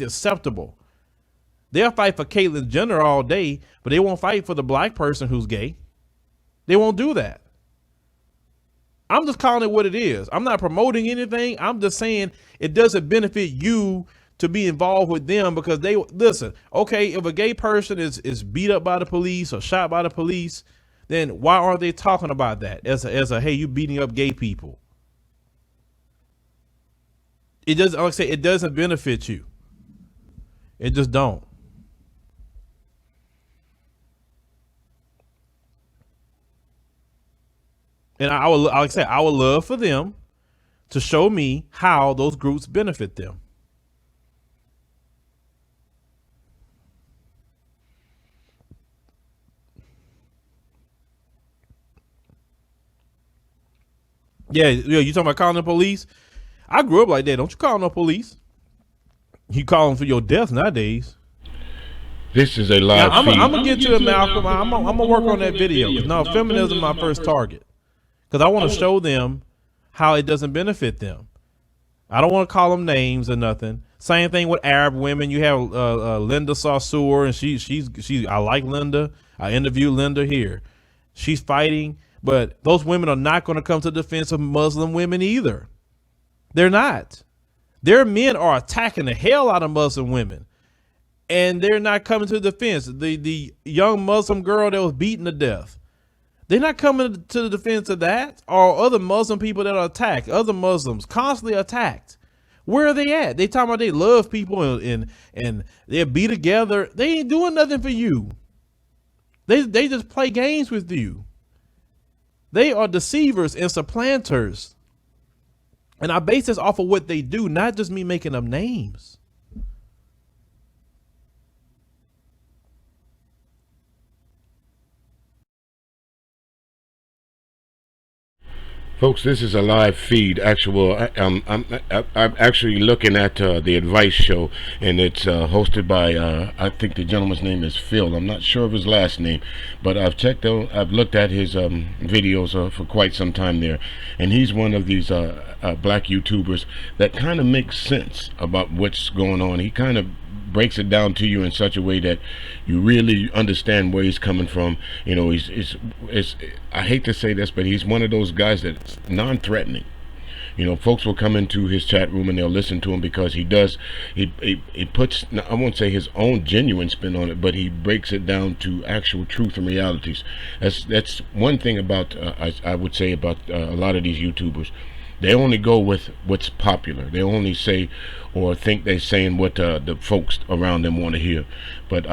is acceptable. They'll fight for Caitlyn Jenner all day, but they won't fight for the black person who's gay. They won't do that. I'm just calling it what it is. I'm not promoting anything. I'm just saying it doesn't benefit you to be involved with them because they listen. Okay, if a gay person is beat up by the police or shot by the police, then why aren't they talking about that as a hey, you beating up gay people? It doesn't. Like I say, it doesn't benefit you. It just don't. And I would, like I said, I would love for them to show me how those groups benefit them. Yeah, you talking about calling the police? I grew up like that. Don't you call no police? You call them for your death nowadays. This is a live now, feed. I'm gonna get to it, Malcolm. I'm gonna work on that video. No, feminism is my first target. Because I want to show them how it doesn't benefit them. I don't want to call them names or nothing. Same thing with Arab women. You have Linda Sarsour, and she's. I like Linda. I interviewed Linda here. She's fighting, but those women are not going to come to the defense of Muslim women either. They're not. Their men are attacking the hell out of Muslim women, and they're not coming to the defense. The young Muslim girl that was beaten to death. They're not coming to the defense of that, or other Muslim people that are attacked, other Muslims constantly attacked. Where are they at? They talking about they love people and they'll be together. They ain't doing nothing for you. They just play games with you. They are deceivers and supplanters. And I base this off of what they do, not just me making up names. Folks, this is a live feed. I'm actually looking at the Advice Show, and it's hosted by I think the gentleman's name is Phil. I'm not sure of his last name, but I've looked at his videos for quite some time there, and he's one of these black YouTubers that kind of makes sense about what's going on. He kind of breaks it down to you in such a way that you really understand where he's coming from. You know, he's I hate to say this, but he's one of those guys that's non-threatening. You know, folks will come into his chat room and they'll listen to him because he puts, I won't say his own genuine spin on it, but he breaks it down to actual truth and realities. That's one thing about I would say about a lot of these YouTubers. They only go with what's popular. They only say or think they're saying what the folks around them want to hear. But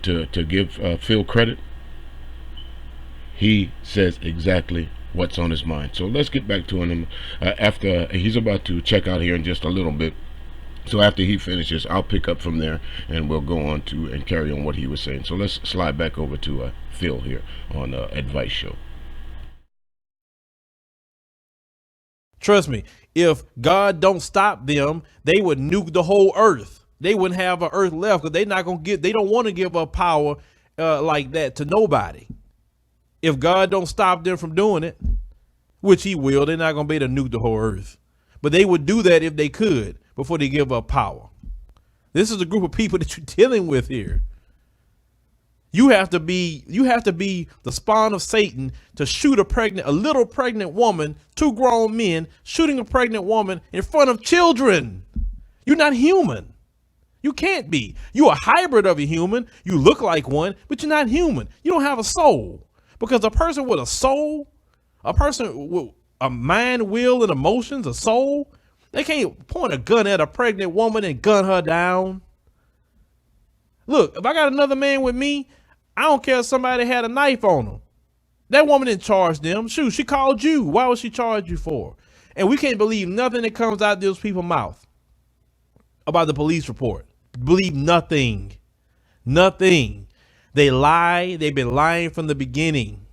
to give Phil credit, he says exactly what's on his mind. So let's get back to him after he's about to check out here in just a little bit. So after he finishes, I'll pick up from there and we'll go on to and carry on what he was saying. So let's slide back over to Phil here on Advice Show. Trust me, if God don't stop them, they would nuke the whole earth. They wouldn't have an earth left because they don't want to give up power like that to nobody. If God don't stop them from doing it, which he will, they're not going to be able to nuke the whole earth. But they would do that if they could before they give up power. This is a group of people that you're dealing with here. You have to be the spawn of Satan to shoot a little pregnant woman, two grown men shooting a pregnant woman in front of children. You're not human. You can't be. You're a hybrid of a human. You look like one, but you're not human. You don't have a soul. Because a person with a soul, a person with a mind, will, and emotions, a soul, they can't point a gun at a pregnant woman and gun her down. Look, if I got another man with me, I don't care if somebody had a knife on them. That woman didn't charge them. Shoot, she called you. Why would she charge you for? And we can't believe nothing that comes out of those people's mouth about the police report. Believe nothing. Nothing. They lie. They've been lying from the beginning.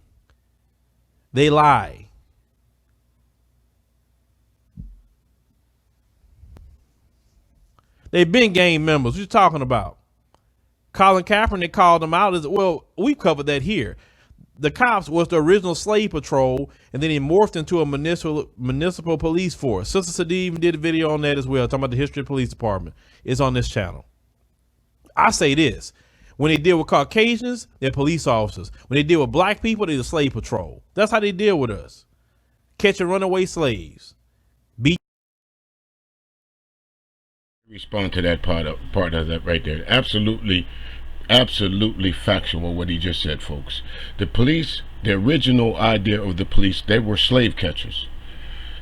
They lie. They've been gang members. What you talking about? Colin Kaepernick called them out as well. We covered that here. The cops was the original slave patrol, and then he morphed into a municipal police force. Sister Sadie even did a video on that as well, talking about the history of the police department. It's on this channel. I say this: when they deal with Caucasians, they're police officers. When they deal with black people, they're the slave patrol. That's how they deal with us. Catching runaway slaves. Respond to that part of that right there. Absolutely factual what he just said, folks. The police, the original idea of the police, they were slave catchers.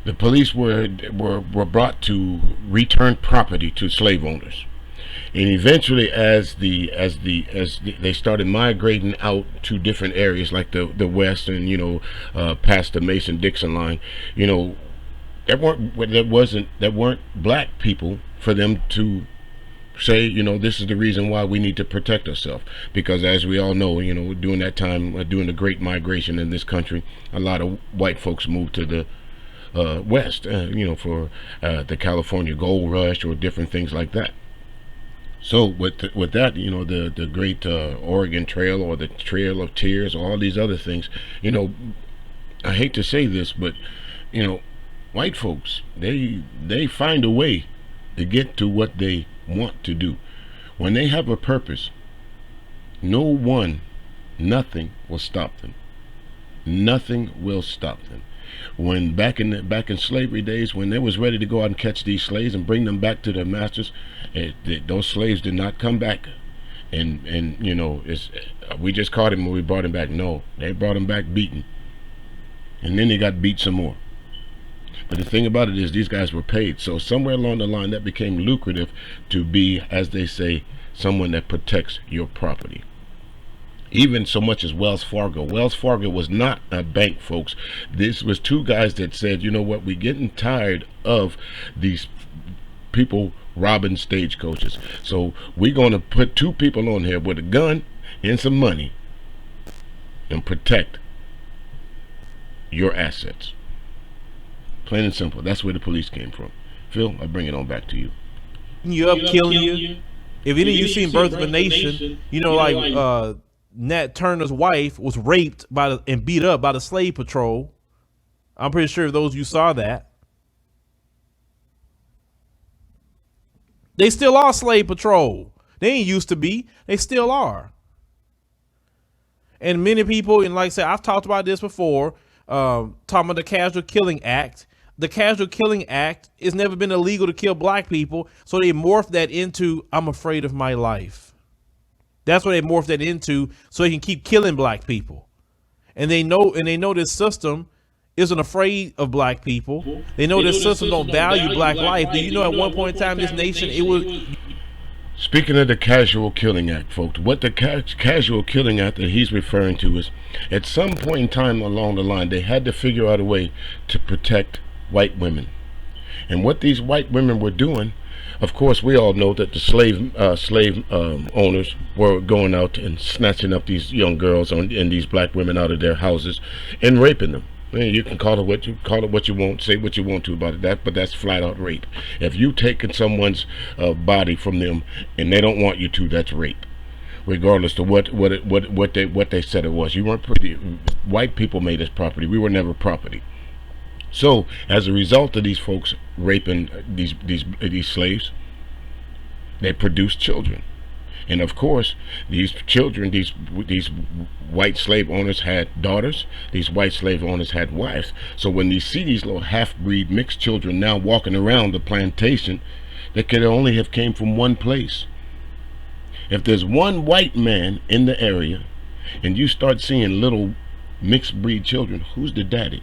The police were brought to return property to slave owners. And eventually, as they started migrating out to different areas like the West and past the Mason-Dixon line, there weren't black people for them to say, this is the reason why we need to protect ourselves. Because as we all know, during that time, during the Great Migration in this country, a lot of white folks moved to the West, for the California Gold Rush or different things like that. So with that, the great Oregon Trail or the Trail of Tears, all these other things, I hate to say this, but white folks, they find a way to get to what they want to do. When they have a purpose, nothing will stop them. Nothing will stop them. When back in slavery days, when they was ready to go out and catch these slaves and bring them back to their masters, those slaves did not come back. And we just caught him when we brought him back. No, they brought him back beaten, and then they got beat some more. But the thing about it is, these guys were paid. So somewhere along the line, that became lucrative to be, as they say, someone that protects your property. Even so much as Wells Fargo. Wells Fargo was not a bank, folks. This was two guys that said, you know what, we're getting tired of these people robbing stagecoaches. So we're going to put two people on here with a gun and some money and protect your assets. Plain and simple. That's where the police came from. Phil, I'll bring it on back to you. You up, killing you. If any of you seen Birth of a Nation, like Nat Turner's wife was raped and beat up by the slave patrol. I'm pretty sure those of you saw that. They still are slave patrol. They ain't used to be. They still are. And many people, and like I said, I've talked about this before, talking about the Casual Killing Act. The Casual Killing Act has never been illegal to kill black people, so they morphed that into, I'm afraid of my life. That's what they morphed that into, so they can keep killing black people. And they know this system isn't afraid of black people. They know this system don't value black life. Do you know at one point in time, this nation, it was... Speaking of the Casual Killing Act, folks, what the Casual Killing Act that he's referring to is, at some point in time along the line, they had to figure out a way to protect white women. And what these white women were doing, of course, we all know that the slave owners were going out and snatching up these young girls and these black women out of their houses and raping them. You can call it what you want, say what you want to about it, but that's flat out rape. If you taking someone's body from them and they don't want you to, that's rape, regardless of what they said it was. You weren't pretty. White people made us property. We were never property. So as a result of these folks raping these slaves, they produced children. And of course, these children, these white slave owners had daughters. These white slave owners had wives. So when you see these little half-breed mixed children now walking around the plantation, they could only have came from one place. If there's one white man in the area, and you start seeing little mixed breed children, who's the daddy?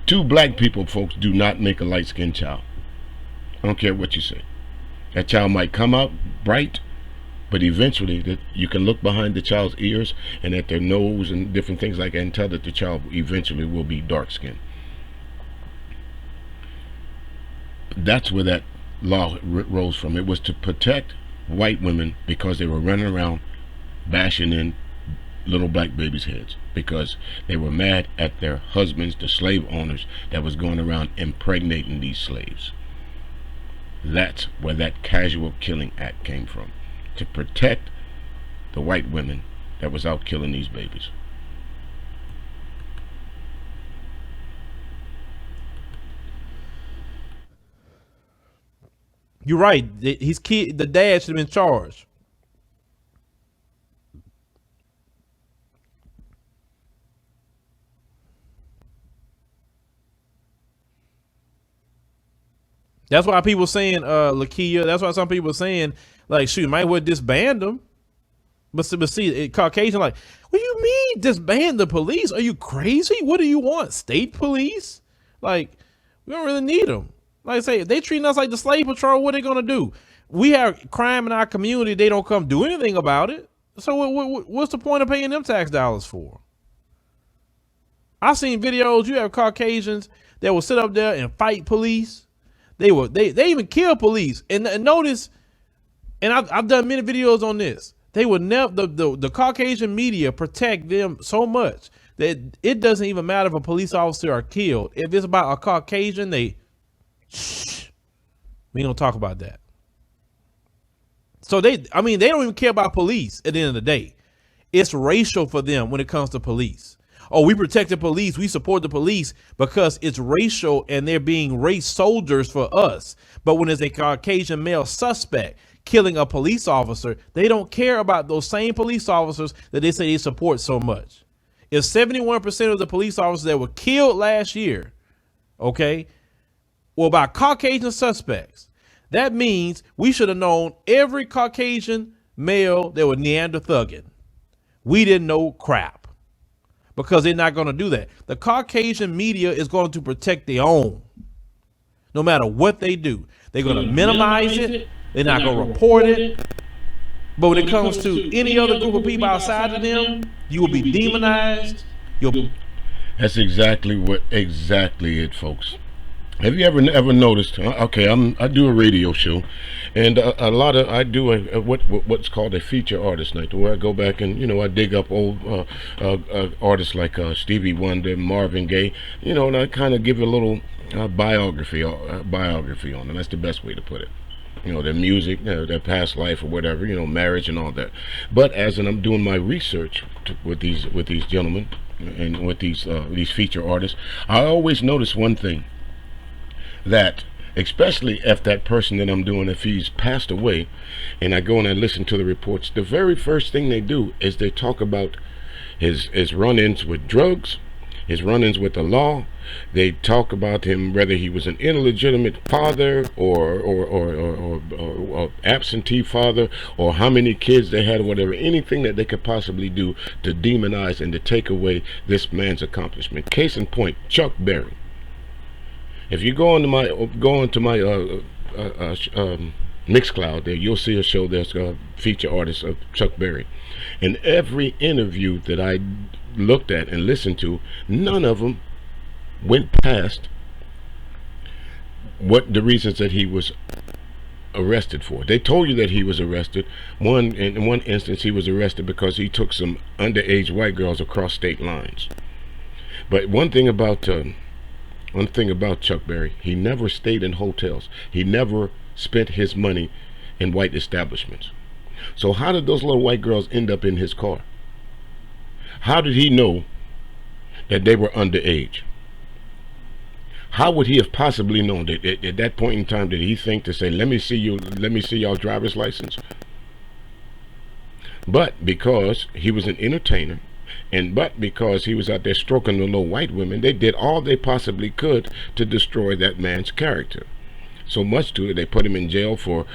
Two black people, folks, do not make a light-skinned child. I don't care what you say. That child might come out bright, but eventually you can look behind the child's ears and at their nose and different things like that and tell that the child eventually will be dark-skinned. That's where that law rose from. It was to protect white women because they were running around bashing in little black babies' heads because they were mad at their husbands, the slave owners, that was going around impregnating these slaves. That's where that Casual Killing Act came from, to protect the white women that was out killing these babies. You're right. His kid, the dad should have been charged. That's why people saying, Lakia. That's why some people saying, like, shoot, might well disband them. But see, Caucasian, like, what do you mean disband the police? Are you crazy? What do you want? State police? Like, we don't really need them. Like I say, if they treating us like the slave patrol, what are they gonna do? We have crime in our community. They don't come do anything about it. So what's the point of paying them tax dollars for? I've seen videos. You have Caucasians that will sit up there and fight police. They even kill police. And notice, and I've done many videos on this. They would never, the Caucasian media protect them so much that it doesn't even matter if a police officer are killed. If it's about a Caucasian, we don't talk about that. So they don't even care about police at the end of the day. It's racial for them when it comes to police. Oh, we protect the police. We support the police because it's racial and they're being race soldiers for us. But when it's a Caucasian male suspect killing a police officer, they don't care about those same police officers that they say they support so much. If 71% of the police officers that were killed last year, okay, were by Caucasian suspects, that means we should have known every Caucasian male that was Neanderthaling. We didn't know crap because they're not going to do that. The Caucasian media is going to protect their own no matter what they do. They're going to minimize it. They're not going to report it. But when it comes to any other group of people outside of them, you will be demonized. That's exactly it, folks. Have you ever noticed? Okay, I do a radio show, and I do what's called a feature artist night, where I go back and I dig up old artists like Stevie Wonder, Marvin Gaye, and I kind of give a little biography on them. That's the best way to put it. Their music, their past life or whatever, marriage and all that. But as I'm doing my research with these gentlemen and with these feature artists, I always notice one thing. That especially if that person that I'm doing, if he's passed away, and I go and I listen to the reports, the very first thing they do is they talk about his run-ins with drugs, his run-ins with the law. They talk about him, whether he was an illegitimate father or absentee father, or how many kids they had, or whatever, anything that they could possibly do to demonize and to take away this man's accomplishment. Case in point, Chuck Berry. If you go into my Mixcloud, there you'll see a show that's a feature artist of Chuck Berry. In every interview that I looked at and listened to, none of them went past what the reasons that he was arrested for. They told you that he was arrested. In one instance, he was arrested because he took some underage white girls across state lines. But one thing about Chuck Berry, he never stayed in hotels. He never spent his money in white establishments. So how did those little white girls end up in his car? How did he know that they were underage? How would he have possibly known that at that point in time? Did he think to say, let me see y'all driver's license? But because he was an entertainer, but because he was out there stroking the little white women, they did all they possibly could to destroy that man's character. So much to it, they put him in jail for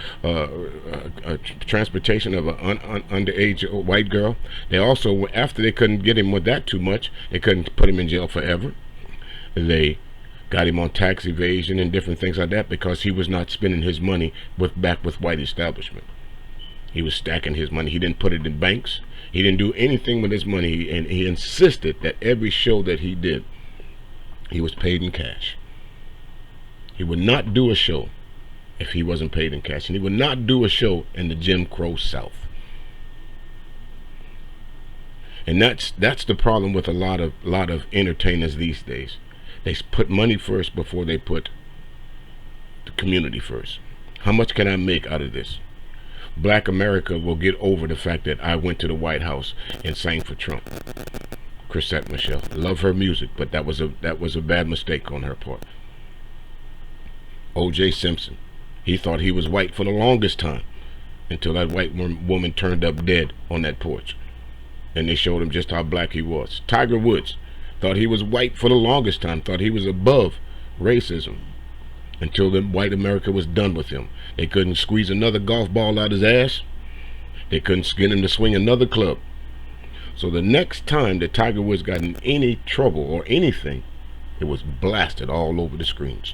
transportation of an underage white girl. They also, after they couldn't get him with that too much, they couldn't put him in jail forever. They got him on tax evasion and different things like that because he was not spending his money back with white establishment. He was stacking his money. He didn't put it in banks. He didn't do anything with his money, and he insisted that every show that he did, he was paid in cash. He would not do a show if he wasn't paid in cash, and he would not do a show in the Jim Crow South. And that's the problem with a lot of entertainers these days. They put money first before they put the community first. How much can I make out of this? Black America will get over the fact that I went to the White House and sang for Trump. Chrisette Michele, love her music, but that was a bad mistake on her part. O.J. Simpson, He thought he was white for the longest time until that white woman turned up dead on that porch. And they showed him just how black he was. Tiger Woods thought he was white for the longest time, thought he was above racism until the white America was done with him. They couldn't squeeze another golf ball out his ass. They couldn't get him to swing another club. So the next time that Tiger Woods got in any trouble or anything, it was blasted all over the screens.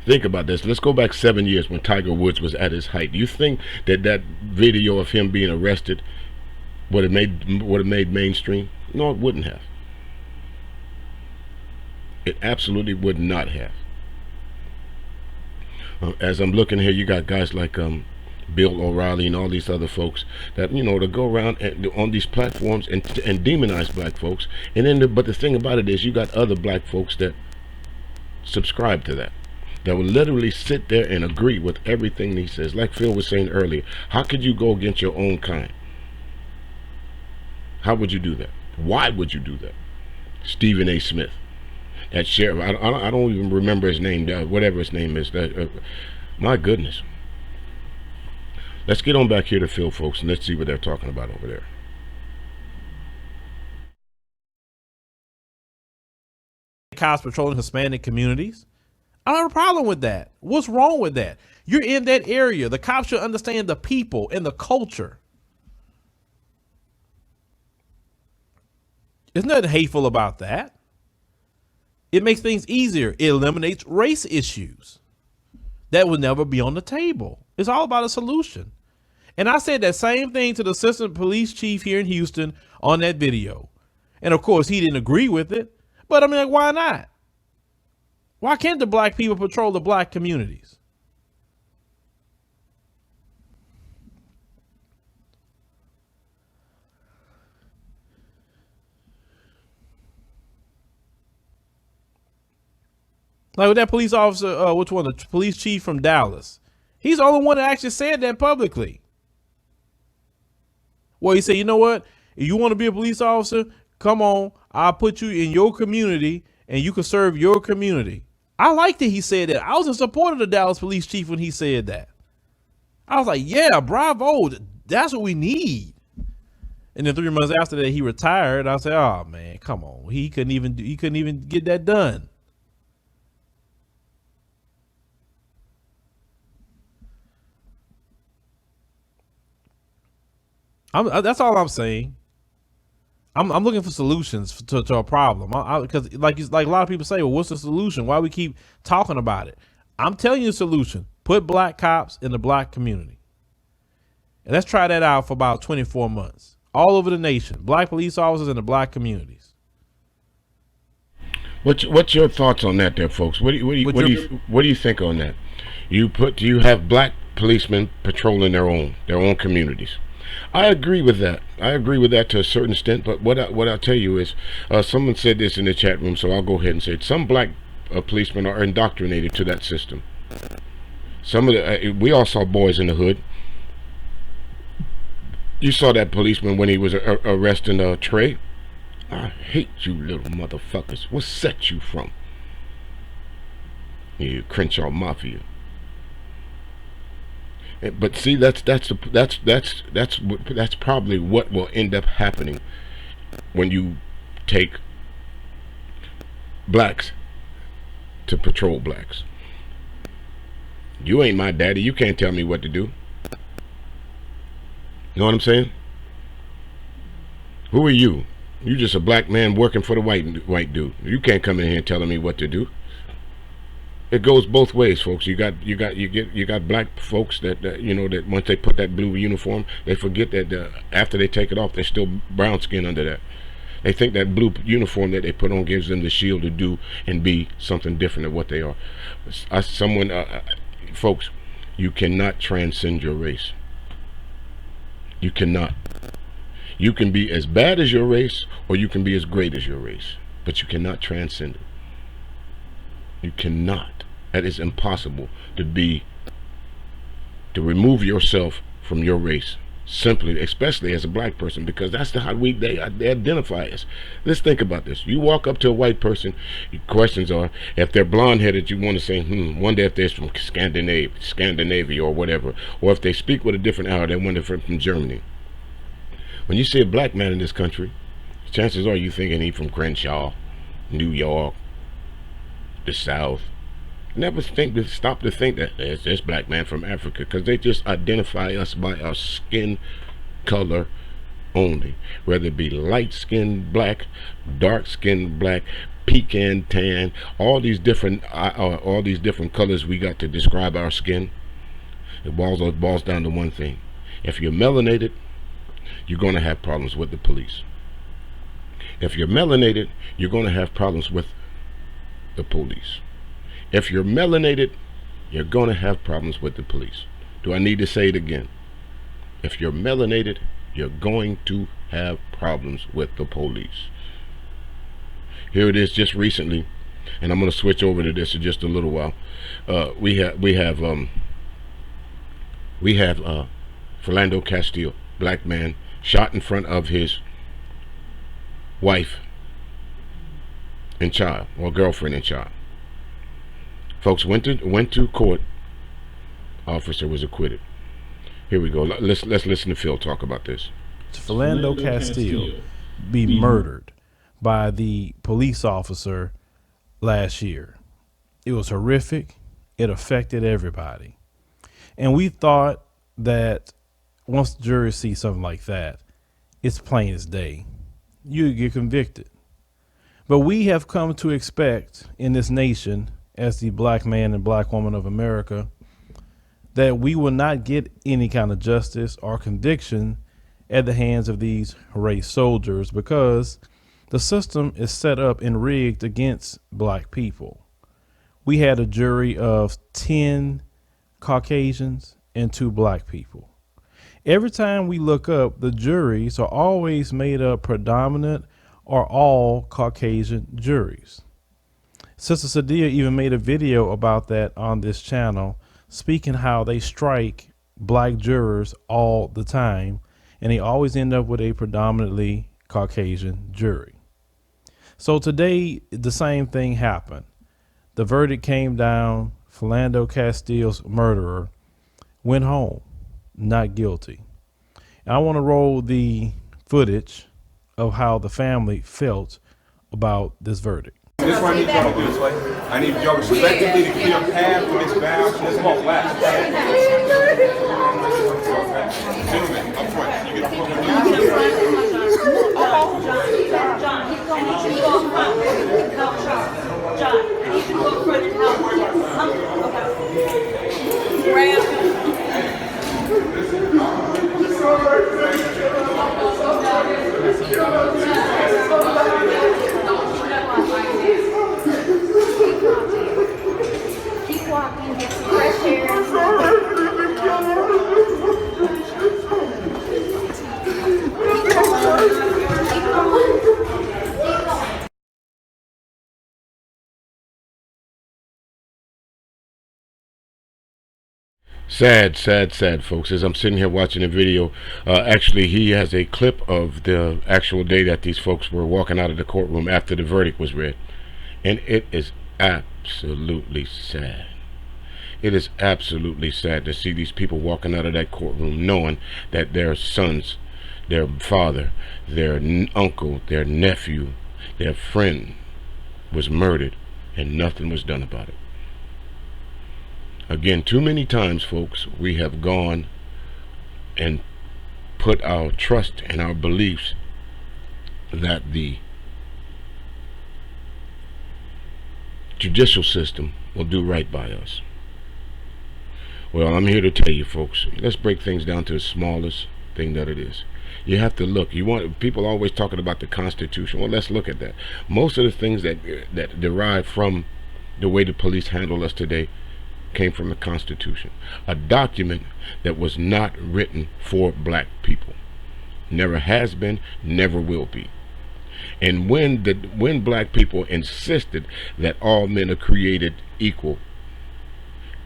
Think about this. Let's go back 7 years when Tiger Woods was at his height. Do you think that that video of him being arrested would have made mainstream? No, it wouldn't have. It absolutely would not have. As I'm looking here, you got guys like Bill O'Reilly and all these other folks that, you know, to go around on these platforms and demonize black folks. And then, but the thing about it is, you got other black folks that subscribe to that will literally sit there and agree with everything he says. Like Phil was saying earlier, how could you go against your own kind? How would you do that? Why would you do that? Stephen A. Smith, that sheriff, I don't even remember his name, whatever his name is. My goodness. Let's get on back here to Phil, folks, and let's see what they're talking about over there. Cops patrolling Hispanic communities. I don't have a problem with that. What's wrong with that? You're in that area. The cops should understand the people and the culture. There's nothing hateful about that. It makes things easier. It eliminates race issues that would never be on the table. It's all about a solution. And I said that same thing to the assistant police chief here in Houston on that video. And of course, he didn't agree with it. But I mean, like, why not? Why can't the black people patrol the black communities? Like with that police officer, which one? The police chief from Dallas. He's the only one that actually said that publicly. Well, he said, you know what? If you want to be a police officer, come on. I'll put you in your community and you can serve your community. I like that he said that. I was in support of the Dallas police chief when he said that. I was like, yeah, bravo. That's what we need. And then 3 months after that, he retired. I said, oh man, come on. He couldn't even get that done. That's all I'm saying. I'm looking for solutions to a problem. Because like a lot of people say, well, what's the solution? Why we keep talking about it? I'm telling you the solution. Put black cops in the black community. And let's try that out for about 24 months. All over the nation. Black police officers in the black communities. What's your thoughts on that there, folks? What do you think on that? You have black policemen patrolling their own communities. I agree with that. I agree with that to a certain extent. But what I'll tell you is, someone said this in the chat room, so I'll go ahead and say it. Some black policemen are indoctrinated to that system. Some of we all saw Boys in the Hood. You saw that policeman when he was arresting Trey. I hate you little motherfuckers. What set you from? You Crenshaw Mafia. But see, that's probably what will end up happening when you take blacks to patrol blacks. You ain't my daddy. You can't tell me what to do. You know what I'm saying? Who are you? You just a black man working for the white dude. You can't come in here and telling me what to do. It goes both ways, folks. You got black folks that you know, that once they put that blue uniform, they forget that after they take it off, they're still brown skin under that. They think that blue uniform that they put on gives them the shield to do and be something different than what they are. Folks, you cannot transcend your race. You cannot. You can be as bad as your race, or you can be as great as your race, but you cannot transcend it. You cannot. That is impossible to remove yourself from your race simply, especially as a black person, because that's how they identify us. Let's think about this. You walk up to a white person, your questions are, if they're blonde headed, you want to say, wonder if they're from Scandinavia or whatever, or if they speak with a different R, they wonder if they're from Germany. When you see a black man in this country, chances are you thinking he from Crenshaw, New York, the South. Never stop to think that there's this black man from Africa, because they just identify us by our skin color only, whether it be light-skinned black, dark-skinned black, pecan tan, all these different colors we got to describe our skin. It boils down to one thing: if you're melanated, you're going to have problems with the police. If you're melanated, you're going to have problems with the police. If you're melanated, you're going to have problems with the police. Do I need to say it again? If you're melanated, you're going to have problems with the police. Here it is just recently, and I'm going to switch over to this in just a little while. We have Philando Castile, black man, shot in front of his wife and child, or girlfriend and child. Folks, went to court. Officer was acquitted. Here we go. Let's listen to Phil talk about this. Philando Castile be murdered by the police officer last year. It was horrific. It affected everybody. And we thought that once the jury sees something like that, it's plain as day. You get convicted. But we have come to expect in this nation, as the black man and black woman of America, that we will not get any kind of justice or conviction at the hands of these race soldiers, because the system is set up and rigged against black people. We had a jury of 10 Caucasians and 2 black people. Every time we look up, the juries are always made up predominant or all Caucasian juries. Sister Sadia even made a video about that on this channel, speaking how they strike black jurors all the time, and they always end up with a predominantly Caucasian jury. So today, the same thing happened. The verdict came down. Philando Castile's murderer went home, not guilty. And I want to roll the footage of how the family felt about this verdict. This one I need y'all to do. I need y'all respectively to clear a path for Miss Val. She doesn't walk last. Gentlemen, up front. You get up front. John, he's going to need you to go up front and help Charles. John, I need you to go up front and help Grab him. Keep walking, get some fresh air. Sad, folks. As I'm sitting here watching the video, actually, he has a clip of the actual day that these folks were walking out of the courtroom after the verdict was read. And it is absolutely sad. It is absolutely sad to see these people walking out of that courtroom knowing that their sons, their father, their uncle, their nephew, their friend was murdered and nothing was done about it. Again, too many times, folks, we have gone and put our trust and our beliefs that the judicial system will do right by us. Well, I'm here to tell you, folks, let's break things down to the smallest thing that it is. You have to look. People always talking about the Constitution. Well, let's look at that. Most of the things that derive from the way the police handle us today came from the Constitution, a document that was not written for black people, never has been, never will be. And when black people insisted that all men are created equal,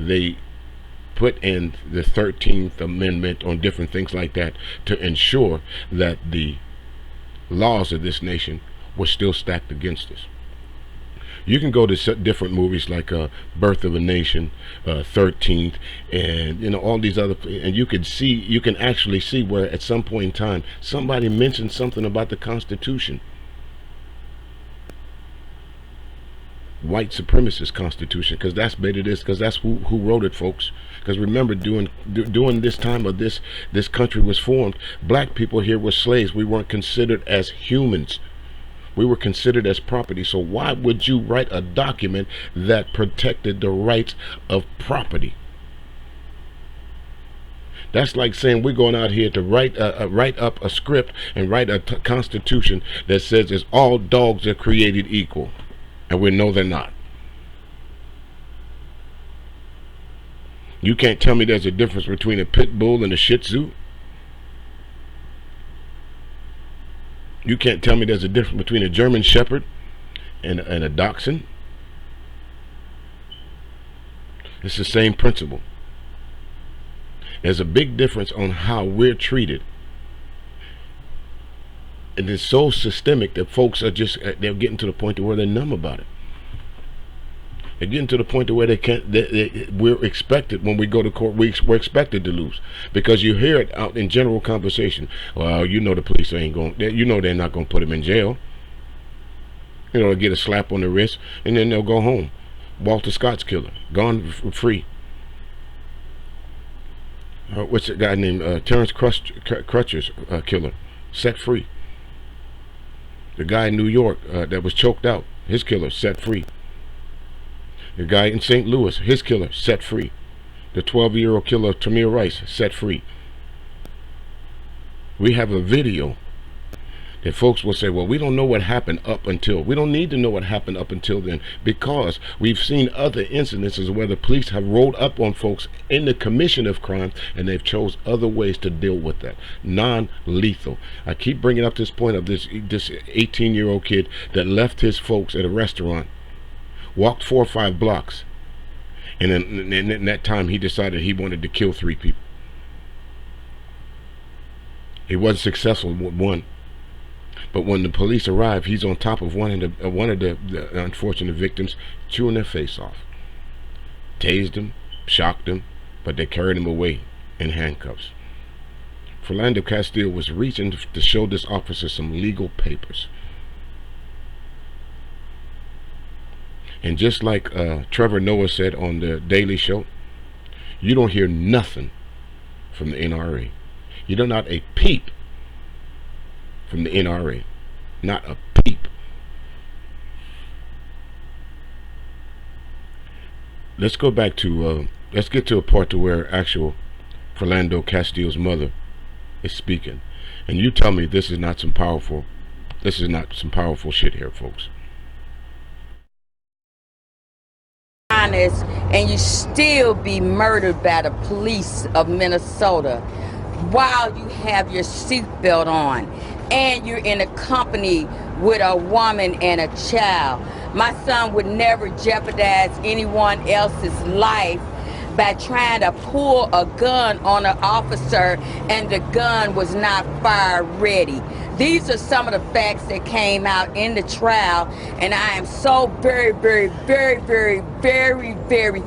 they put in the 13th Amendment on different things like that to ensure that the laws of this nation were still stacked against us. You can go to different movies like Birth of a Nation, 13th, and all these other, and you can actually see where at some point in time somebody mentioned something about the Constitution. White supremacist Constitution, because that's what it is, because that's who wrote it, folks. Because remember, during this time of this country was formed, black people here were slaves. We weren't considered as humans. We were considered as property. So why would you write a document that protected the rights of property? That's like saying we're going out here to write up a script and write a constitution that says it's all dogs are created equal. And we know they're not. You can't tell me there's a difference between a pit bull and a Shih Tzu. You can't tell me there's a difference between a German Shepherd and a Dachshund. It's the same principle. There's a big difference on how we're treated. And it's so systemic that folks are they're getting to the point where they're numb about it. They're getting to the point where they can't. We're expected when we go to court. We're expected to lose because you hear it out in general conversation. Well, the police ain't going. They're not going to put him in jail. They'll get a slap on the wrist and then they'll go home. Walter Scott's killer, gone free. What's that guy named Terrence Crutcher's killer, set free. The guy in New York that was choked out, his killer set free. The guy in St. Louis, his killer set free. The 12-year-old killer of Tamir Rice set free. We have a video that folks will say, well, we don't know what happened up until. We don't need to know what happened up until then, because we've seen other incidences where the police have rolled up on folks in the commission of crime and they've chose other ways to deal with that. Non-lethal. I keep bringing up this point of this 18-year-old kid that left his folks at a restaurant, walked 4 or 5 blocks, and then in that time he decided he wanted to kill 3 people. He wasn't successful with one. But when the police arrived, he's on top of one of the unfortunate victims, chewing their face off. Tased him, shocked him, but they carried him away in handcuffs. Philando Castile was reaching to show this officer some legal papers. And just like Trevor Noah said on the Daily Show, you don't hear nothing from the NRA. You do not a peep from the NRA. Not a peep. Let's go back to, let's get to a part to where actual Philando Castile's mother is speaking. And you tell me this is not some powerful shit here, folks. Honest, and you still be murdered by the police of Minnesota while you have your seatbelt on and you're in a company with a woman and a child. My son would never jeopardize anyone else's life by trying to pull a gun on an officer and the gun was not fire ready. These are some of the facts that came out in the trial, and I am so very, very, very, very, very, very,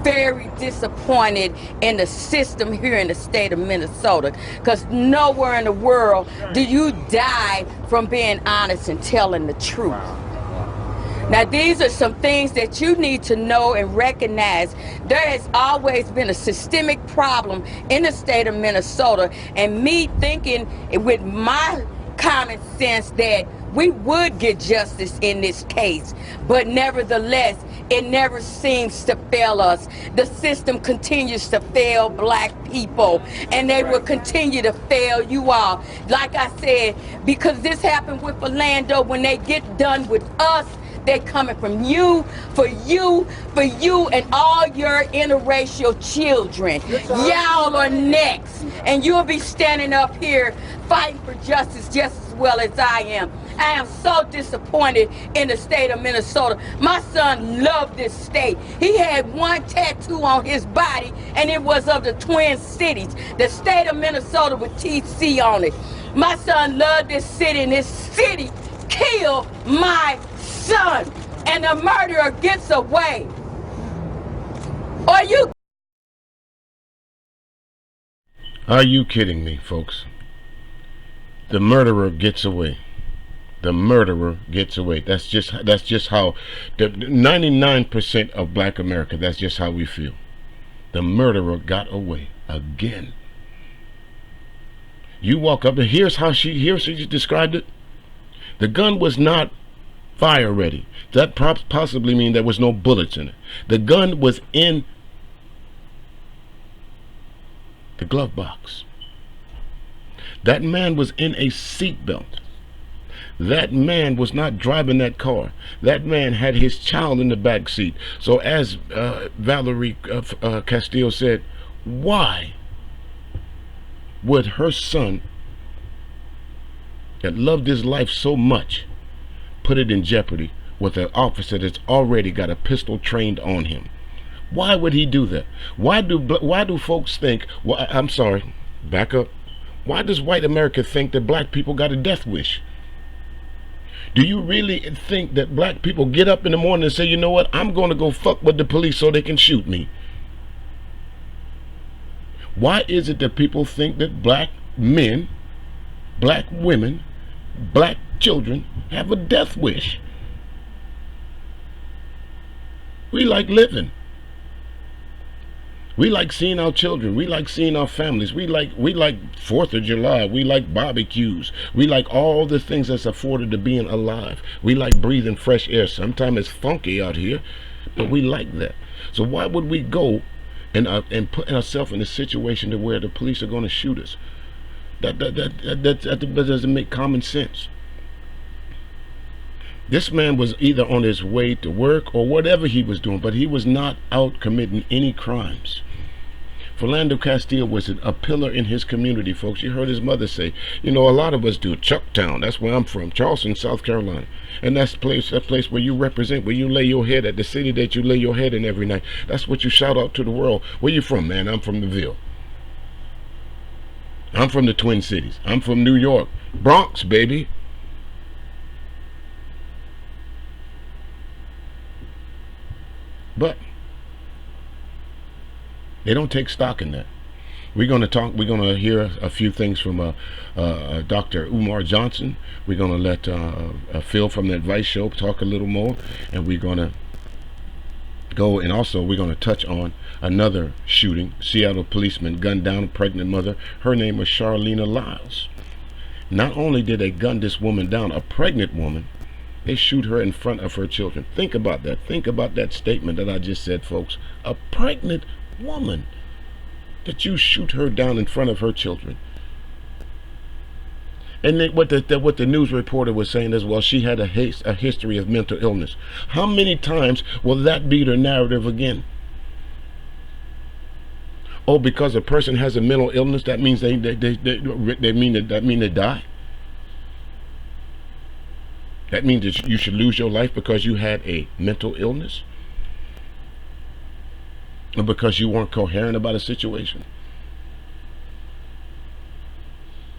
very disappointed in the system here in the state of Minnesota, because nowhere in the world do you die from being honest and telling the truth. Now, these are some things that you need to know and recognize. There has always been a systemic problem in the state of Minnesota, and me thinking with my common sense that we would get justice in this case, but nevertheless, it never seems to fail us. The system continues to fail black people, and they will continue to fail you all. Like I said, because this happened with Philando, when they get done with us, they're coming from you, for you, and all your interracial children. Y'all are next, and you'll be standing up here fighting for justice just as well as I am. I am so disappointed in the state of Minnesota. My son loved this state. He had one tattoo on his body, and it was of the Twin Cities, the state of Minnesota with TC on it. My son loved this city, and this city killed my son, and the murderer gets away. Are you kidding me, folks? The murderer gets away. The murderer gets away. That's just how the 99% of black America, that's just how we feel. The murderer got away again. You walk up and here's how she described it. The gun was not fire ready. That possibly means there was no bullets in it. The gun was in the glove box. That man was in a seatbelt. That man was not driving that car. That man had his child in the back seat. So as Valerie Castillo said, why would her son that loved his life so much put it in jeopardy with an officer that's already got a pistol trained on him? Why would he do that? Why do folks think, well, I'm sorry, back up. Why does white America think that black people got a death wish? Do you really think that black people get up in the morning and say, you know what, I'm going to go fuck with the police so they can shoot me? Why is it that people think that black men, black women, black children have a death wish? We like living. We like seeing our children. We like seeing our families. We like 4th of July. We like barbecues. We like all the things that's afforded to being alive. We like breathing fresh air. Sometimes it's funky out here, but we like that. So why would we go and put ourselves in a situation to where the police are going to shoot us? That doesn't make common sense. This man was either on his way to work or whatever he was doing, but he was not out committing any crimes. Philando Castile was a pillar in his community, folks. You heard his mother say, you know, a lot of us do. Chucktown, that's where I'm from, Charleston, South Carolina. And that's that place where you represent, where you lay your head at, the city that you lay your head in every night. That's what you shout out to the world. Where you from, man? I'm from the Ville. I'm from the Twin Cities. I'm from New York. Bronx, baby. But they don't take stock in that. We're going to hear a few things from Dr. Umar Johnson. We're going to let Phil from the Advice Show talk a little more, and we're going to go, and also we're going to touch on another shooting. Seattle policeman gunned down a pregnant mother. Her name was Charlena Lyles. Not only did they gun this woman down, a pregnant woman, they shoot her in front of her children. Think about that. Think about that statement that I just said, folks. A pregnant woman, that you shoot her down in front of her children. And then what the news reporter was saying is, well, she had a history of mental illness. How many times will that be the narrative again? Oh, because a person has a mental illness, that means they mean they die. That means that you should lose your life because you had a mental illness? Or because you weren't coherent about a situation?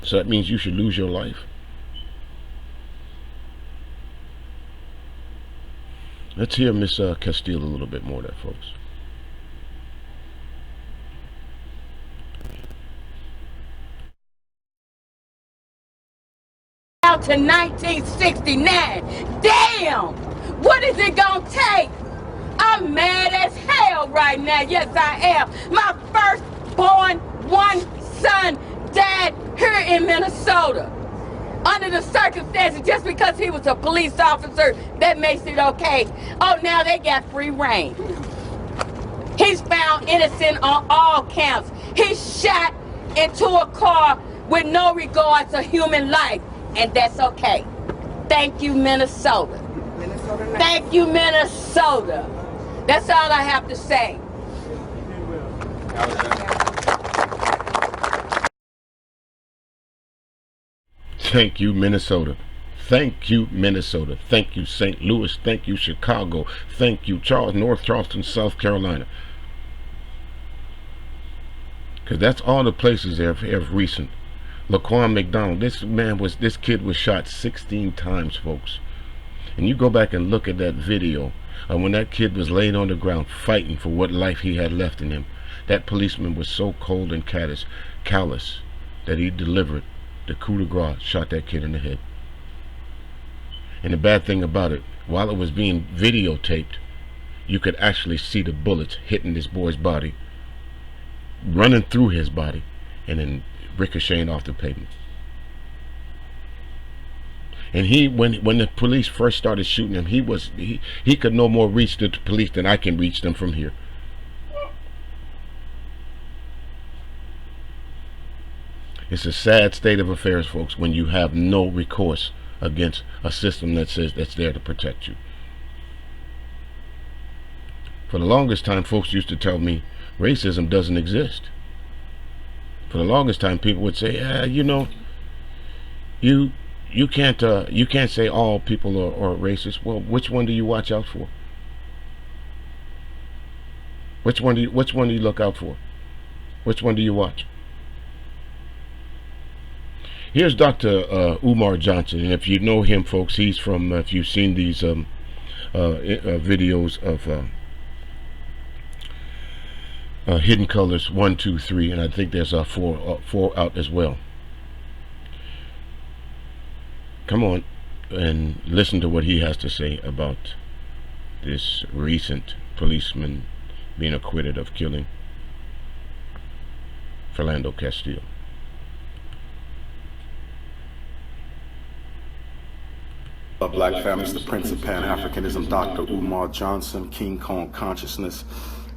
So that means you should lose your life? Let's hear Miss Castile a little bit more of that, folks. Out to 1969. Damn! What is it gonna take? I'm mad as hell right now. Yes, I am. My firstborn one son died here in Minnesota. Under the circumstances, just because he was a police officer, that makes it okay. Oh, now they got free reign. He's found innocent on all counts. He's shot into a car with no regard to human life. And that's okay. Thank you, Minnesota. Thank you, Minnesota. That's all I have to say. Thank you, Minnesota. Thank you, Minnesota. Thank you, St. Louis. Thank you, Chicago. Thank you, North Charleston, South Carolina. Because that's all the places that have recent. Laquan McDonald, this kid was shot 16 times, folks. And you go back and look at that video of when that kid was laying on the ground fighting for what life he had left in him. That policeman was so cold and callous that he delivered the coup de grace, shot that kid in the head. And the bad thing about it, while it was being videotaped, you could actually see the bullets hitting this boy's body, running through his body, and then ricocheting off the pavement. And when the police first started shooting him, he could no more reach the police than I can reach them from here. It's a sad state of affairs, folks, when you have no recourse against a system that says that's there to protect you. For the longest time, folks used to tell me racism doesn't exist. For the longest time, people would say, you know, you can't say all people are racist. Well, which one do you watch out for? Which one do you look out for? Which one do you watch? Here's Dr. Umar Johnson, and if you know him, folks, he's from. If you've seen these videos of Hidden Colors 1, 2, 3, and I think there's four out as well. Come on and listen to what he has to say about this recent policeman being acquitted of killing Philando Castile. Black families, the Prince of Pan-Africanism, Dr. Umar Johnson, King Kong Consciousness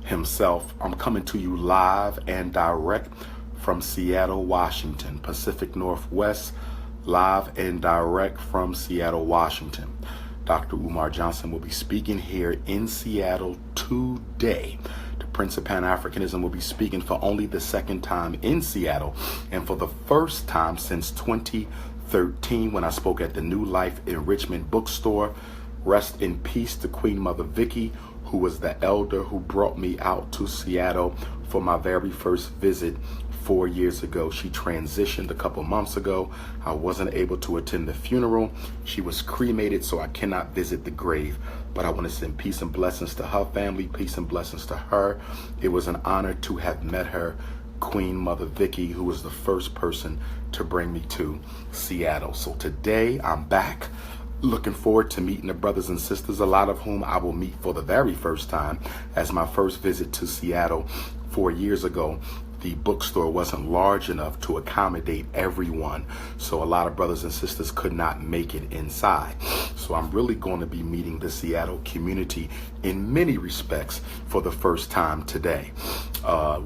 himself. I'm coming to you live and direct from Seattle, Washington, Pacific Northwest, live and direct from Seattle, Washington. Dr. Umar Johnson will be speaking here in Seattle today. The Prince of Pan-Africanism will be speaking for only the second time in Seattle and for the first time since 2013 when I spoke at the New Life Enrichment Bookstore. Rest in peace to Queen Mother Vicky, who was the elder who brought me out to Seattle for my very first visit 4 years ago. She transitioned a couple months ago. I wasn't able to attend the funeral. She was cremated, so I cannot visit the grave. But I want to send peace and blessings to her family, peace and blessings to her. It was an honor to have met her, Queen Mother Vicky, who was the first person to bring me to Seattle. So today I'm back. Looking forward to meeting the brothers and sisters, a lot of whom I will meet for the very first time, as my first visit to Seattle 4 years ago. The bookstore wasn't large enough to accommodate everyone, so a lot of brothers and sisters could not make it inside. So I'm really going to be meeting the Seattle community in many respects for the first time today.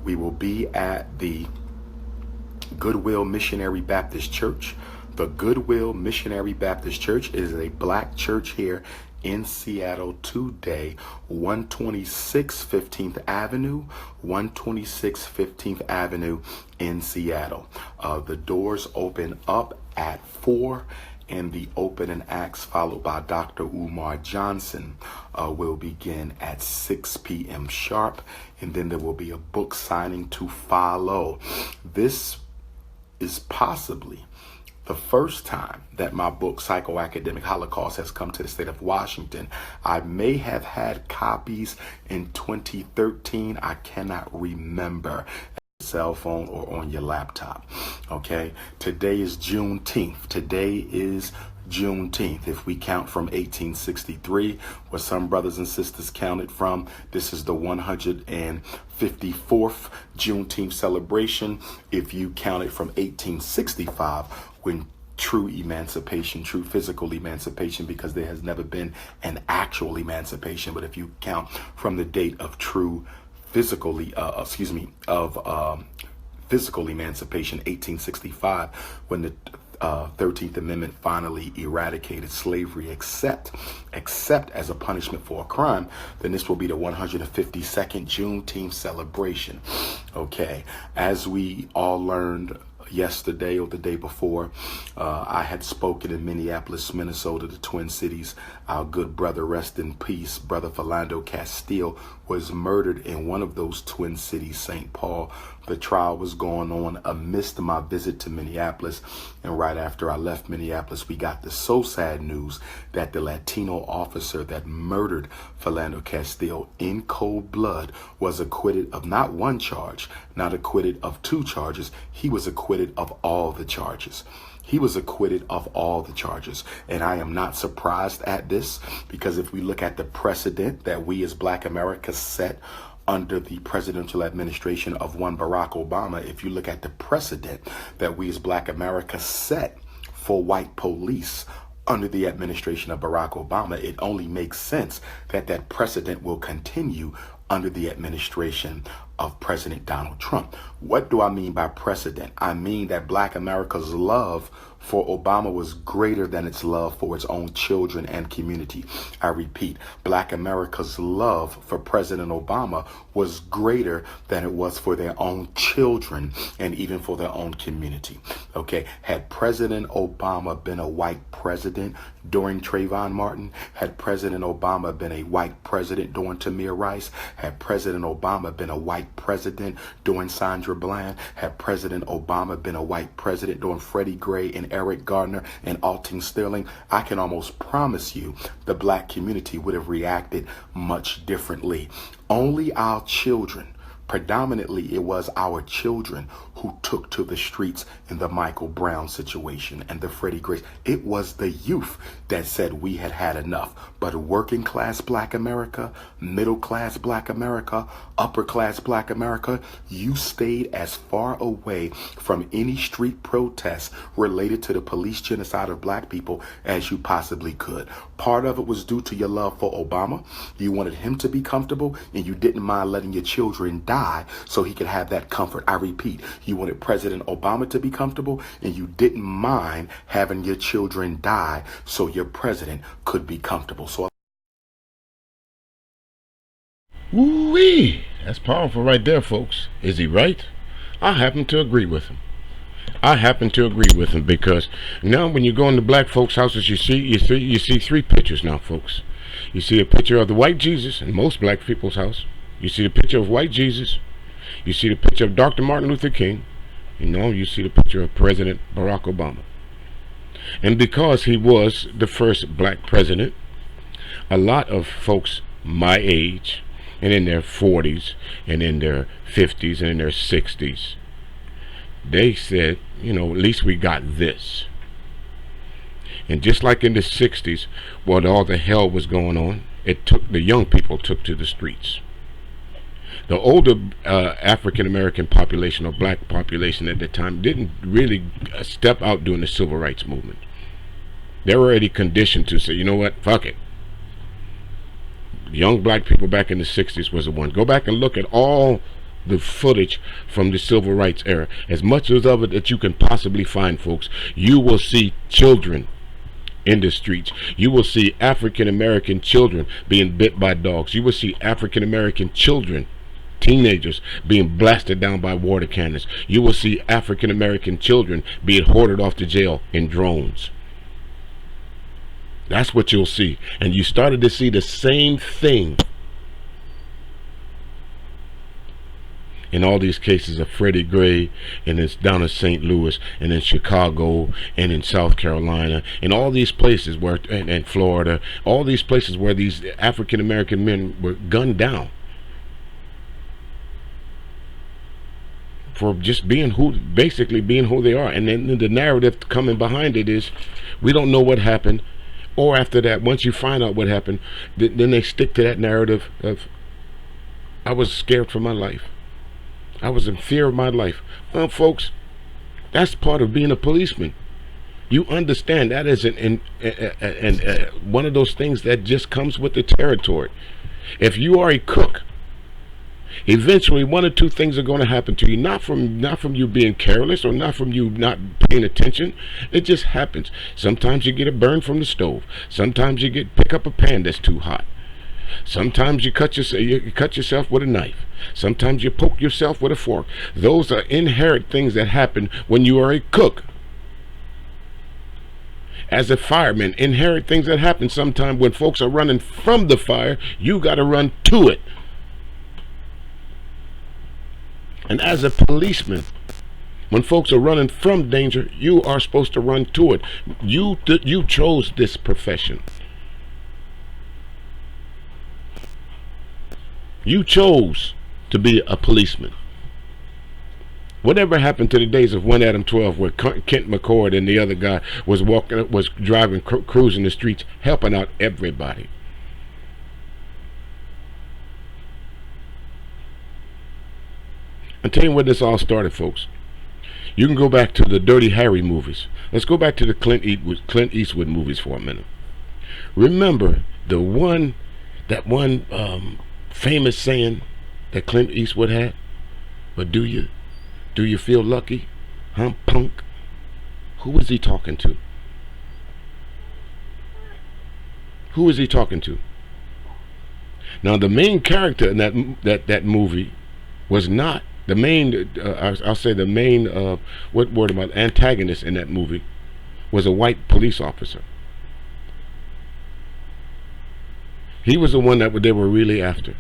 We will be at the Goodwill Missionary Baptist Church. The Goodwill Missionary Baptist Church is a black church here in Seattle today, 126 15th Avenue, 126 15th Avenue in Seattle. The doors open up at 4, and the opening acts, followed by Dr. Umar Johnson, will begin at 6 p.m. sharp, and then there will be a book signing to follow. This is possibly the first time that my book, Psychoacademic Holocaust, has come to the state of Washington. I may have had copies in 2013. I cannot remember. Cell phone or on your laptop. Okay. Today is Juneteenth. Today is Juneteenth. If we count from 1863, where some brothers and sisters counted from, this is the 154th Juneteenth celebration. If you count it from 1865, when true emancipation, true physical emancipation, because there has never been an actual emancipation, but if you count from the date of true physical emancipation, 1865, when the 13th Amendment finally eradicated slavery, except as a punishment for a crime, then this will be the 152nd Juneteenth celebration. Okay, as we all learned yesterday or the day before, I had spoken in Minneapolis, Minnesota, the Twin Cities. Our good brother, rest in peace, Brother Philando Castile, was murdered in one of those Twin Cities, St. Paul. The trial was going on amidst my visit to Minneapolis, and right after I left Minneapolis, we got the so sad news that the Latino officer that murdered Philando Castile in cold blood was acquitted of not one charge, not acquitted of two charges. He was acquitted of all the charges. He was acquitted of all the charges. And I am not surprised at this, because if we look at the precedent that we as Black America set under the presidential administration of one Barack Obama, if you look at the precedent that we as Black America set for white police under the administration of Barack Obama, it only makes sense that that precedent will continue under the administration of President Donald Trump. What do I mean by precedent? I mean that Black America's love for Obama was greater than its love for its own children and community. I repeat, Black America's love for President Obama was greater than it was for their own children and even for their own community. Okay, had President Obama been a white president during Trayvon Martin, had President Obama been a white president during Tamir Rice, had President Obama been a white president during Sandra Bland, had President Obama been a white president during Freddie Gray and Eric Gardner and Alton Sterling, I can almost promise you the Black community would have reacted much differently. Only our children, predominantly it was our children who took to the streets in the Michael Brown situation and the Freddie Gray. It was the youth that said we had had enough. But working class Black America, middle class Black America, upper class Black America, you stayed as far away from any street protests related to the police genocide of Black people as you possibly could. Part of it was due to your love for Obama. You wanted him to be comfortable, and you didn't mind letting your children die so he could have that comfort. I repeat, you wanted President Obama to be comfortable, and you didn't mind having your children die so your president could be comfortable. So, Woo-wee! That's powerful right there, folks. Is he right? I happen to agree with him. I happen to agree with him, because now when you go into Black folks' houses, you see three pictures now, folks. You see a picture of the white Jesus in most Black people's house. You see the picture of white Jesus. You see the picture of Dr. Martin Luther King. You see the picture of President Barack Obama. And because he was the first Black president, a lot of folks my age and in their 40s and in their 50s and in their 60s, they said, at least we got this. And just like in the 60s, while all the hell was going on, the young people took to the streets. The older African American population or Black population at the time didn't really step out during the civil rights movement. They were already conditioned to say, you know what, fuck it. Young Black people back in the 60s was the one. Go back and look at all the footage from the civil rights era. As much of it that you can possibly find, folks, you will see children in the streets. You will see African American children being bit by dogs. You will see African American children, teenagers, being blasted down by water cannons. You will see African American children being hoarded off to jail in drones. That's what you'll see. And you started to see the same thing in all these cases of Freddie Gray, and it's down in St. Louis and in Chicago and in South Carolina and all these places where, and Florida, all these places where these African American men were gunned down for just basically being who they are. And then the narrative coming behind it is, we don't know what happened. Or after that, once you find out what happened, then they stick to that narrative of, I was scared for my life. I was in fear of my life. Well, folks, that's part of being a policeman. You understand that isn't one of those things that just comes with the territory. If you are a cook, eventually one or two things are going to happen to you, not from you being careless or not from you not paying attention. It just happens. Sometimes you get a burn from the stove. Sometimes you pick up a pan that's too hot. Sometimes you cut yourself with a knife. Sometimes you poke yourself with a fork. Those are inherent things that happen when you are a cook. As a fireman, inherent things that happen sometimes when folks are running from the fire, you got to run to it. And as a policeman, when folks are running from danger, you are supposed to run to it. You chose this profession. You chose to be a policeman. Whatever happened to the days of 1 Adam 12 where Kent McCord and the other guy was driving, cruising the streets, helping out everybody? I'll tell you where this all started, folks. You can go back to the Dirty Harry movies. Let's go back to the Clint Eastwood movies for a minute. Remember that one famous saying that Clint Eastwood had? But do you feel lucky? Huh, punk? Who was he talking to? Who was he talking to? Now, the main character in that movie was not the main. I'll say the main. What word am I? Antagonist in that movie was a white police officer. He was the one that they were really after.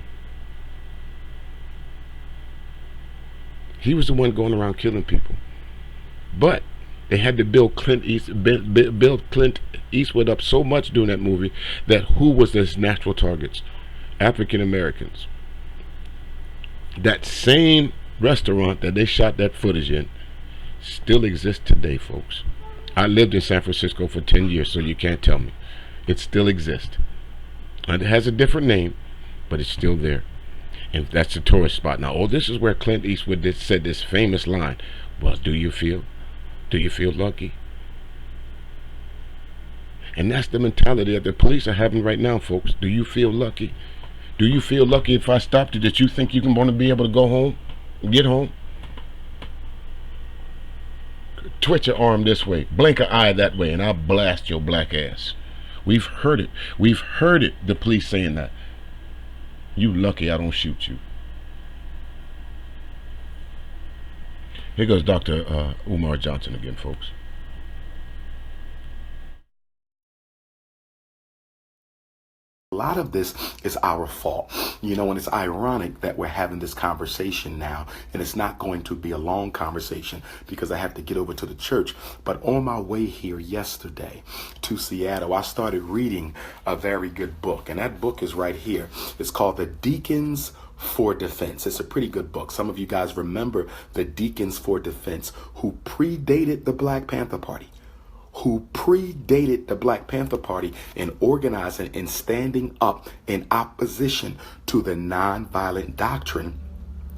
He was the one going around killing people. But they had to build Clint Eastwood up so much during that movie that who was his natural targets? African Americans. That same restaurant that they shot that footage in still exists today, folks. I lived in San Francisco for 10 years, so you can't tell me. It still exists. And it has a different name, but it's still there. And that's a tourist spot. Now, this is where Clint Eastwood said this famous line. Well, do you feel lucky? And that's the mentality that the police are having right now, folks. Do you feel lucky? Do you feel lucky if I stopped you that you think you can want to be able to go home and get home? Twitch your arm this way, blink an eye that way, and I'll blast your black ass. We've heard it. We've heard it, the police saying that. You lucky I don't shoot you. Here goes Dr. Umar Johnson again, folks. A lot of this is our fault, and it's ironic that we're having this conversation now, and it's not going to be a long conversation because I have to get over to the church. But on my way here yesterday to Seattle, I started reading a very good book, and that book is right here. It's called The Deacons for Defense. It's a pretty good book. Some of you guys remember the Deacons for Defense, who predated the Black Panther Party. In organizing and standing up in opposition to the nonviolent doctrine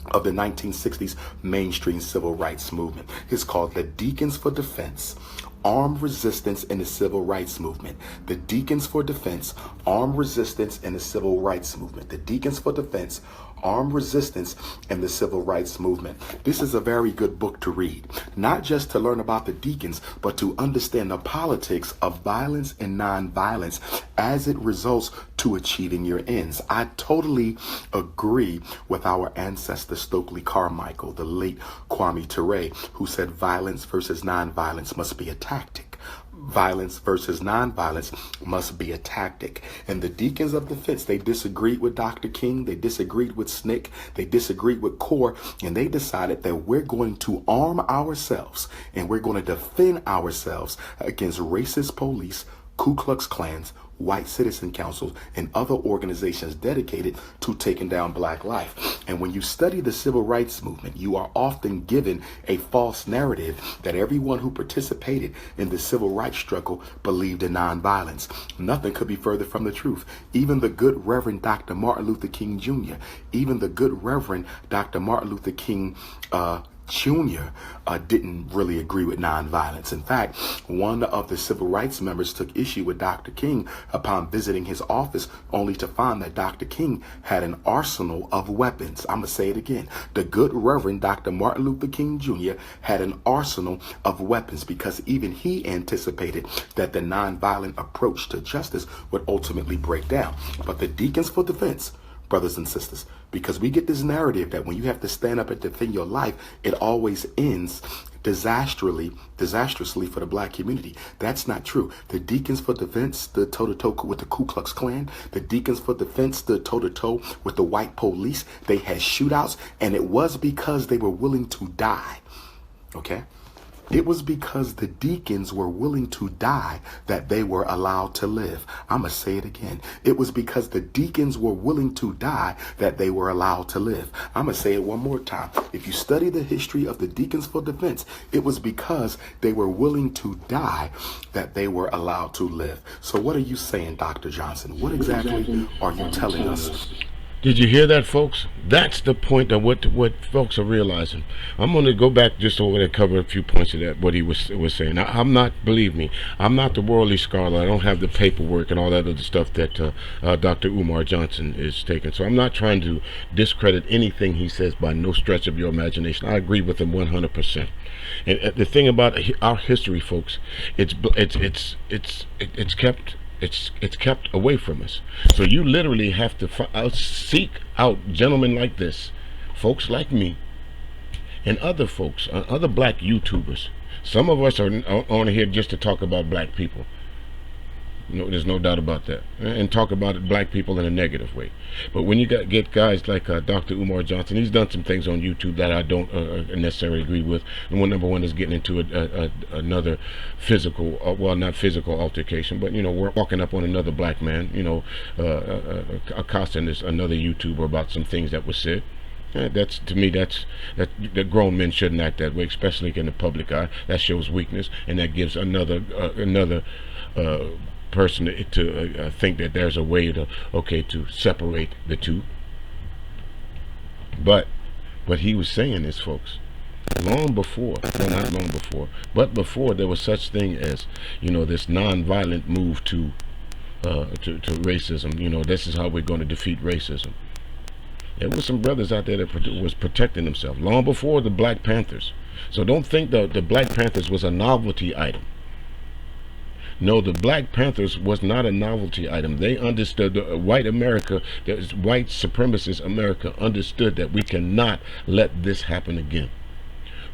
of the 1960s mainstream civil rights movement. It's called The Deacons for Defense, Armed Resistance in the Civil Rights Movement. The Deacons for Defense, Armed Resistance in the Civil Rights Movement. The Deacons for Defense, Armed Resistance in the Civil Rights Movement. This is a very good book to read, not just to learn about the deacons, but to understand the politics of violence and nonviolence as it results to achieving your ends. I totally agree with our ancestor Stokely Carmichael, the late Kwame Ture, who said violence versus nonviolence must be a tactic. Violence versus nonviolence must be a tactic. And the Deacons of Defense, they disagreed with Dr. King, they disagreed with SNCC, they disagreed with CORE, and they decided that we're going to arm ourselves and we're going to defend ourselves against racist police, Ku Klux Klans, white citizen councils, and other organizations dedicated to taking down black life. And when you study the civil rights movement, you are often given a false narrative that everyone who participated in the civil rights struggle believed in nonviolence. Nothing could be further from the truth. Even the good Reverend Dr. Martin Luther King Jr., even the good Reverend Dr. Martin Luther King Jr. Didn't really agree with nonviolence. In fact, one of the civil rights members took issue with Dr. King upon visiting his office, only to find that Dr. King had an arsenal of weapons. I'm going to say it again. The good Reverend Dr. Martin Luther King Jr. had an arsenal of weapons because even he anticipated that the nonviolent approach to justice would ultimately break down. But the Deacons for Defense, brothers and sisters, because we get this narrative that when you have to stand up and defend your life, it always ends disastrously for the black community. That's not true. The Deacons for Defense stood toe-to-toe with the Ku Klux Klan. The Deacons for Defense stood toe-to-toe with the white police. They had shootouts, and it was because they were willing to die. Okay? It was because the deacons were willing to die that they were allowed to live. I'm going to say it again. It was because the deacons were willing to die that they were allowed to live. I'm going to say it one more time. If you study the history of the Deacons for Defense, it was because they were willing to die that they were allowed to live. So what are you saying, Dr. Johnson? What exactly are you telling us? Did you hear that, folks? That's the point of what folks are realizing. I'm going to go back just over there and cover a few points of that, what he was saying. Now, I'm not, believe me, I'm not the worldly scholar. I don't have the paperwork and all that other stuff that Dr. Umar Johnson is taking. So I'm not trying to discredit anything he says by no stretch of your imagination. I agree with him 100%. And the thing about our history, folks, it's kept away from us. So you literally have to seek out gentlemen like this, folks like me, and other folks, other black YouTubers. Some of us are on here just to talk about black people. No, there's no doubt about that, and talk about black people in a negative way. But when you get guys like Dr. Umar Johnson, he's done some things on YouTube that I don't necessarily agree with. And number one is getting into another physical, well, not physical altercation, but we're walking up on another black man, accosting another YouTuber about some things that were said. That's, to me, that grown men shouldn't act that way, especially in the public eye. That shows weakness, and that gives another person to think that there's a way to separate the two. But what he was saying is, folks, long before, well, not long before, but before there was such thing as this non-violent move to racism. This is how we're going to defeat racism. There was some brothers out there that was protecting themselves long before the Black Panthers. So don't think the Black Panthers was a novelty item. No, the Black Panthers was not a novelty item. They understood, white America, white supremacist America understood that we cannot let this happen again.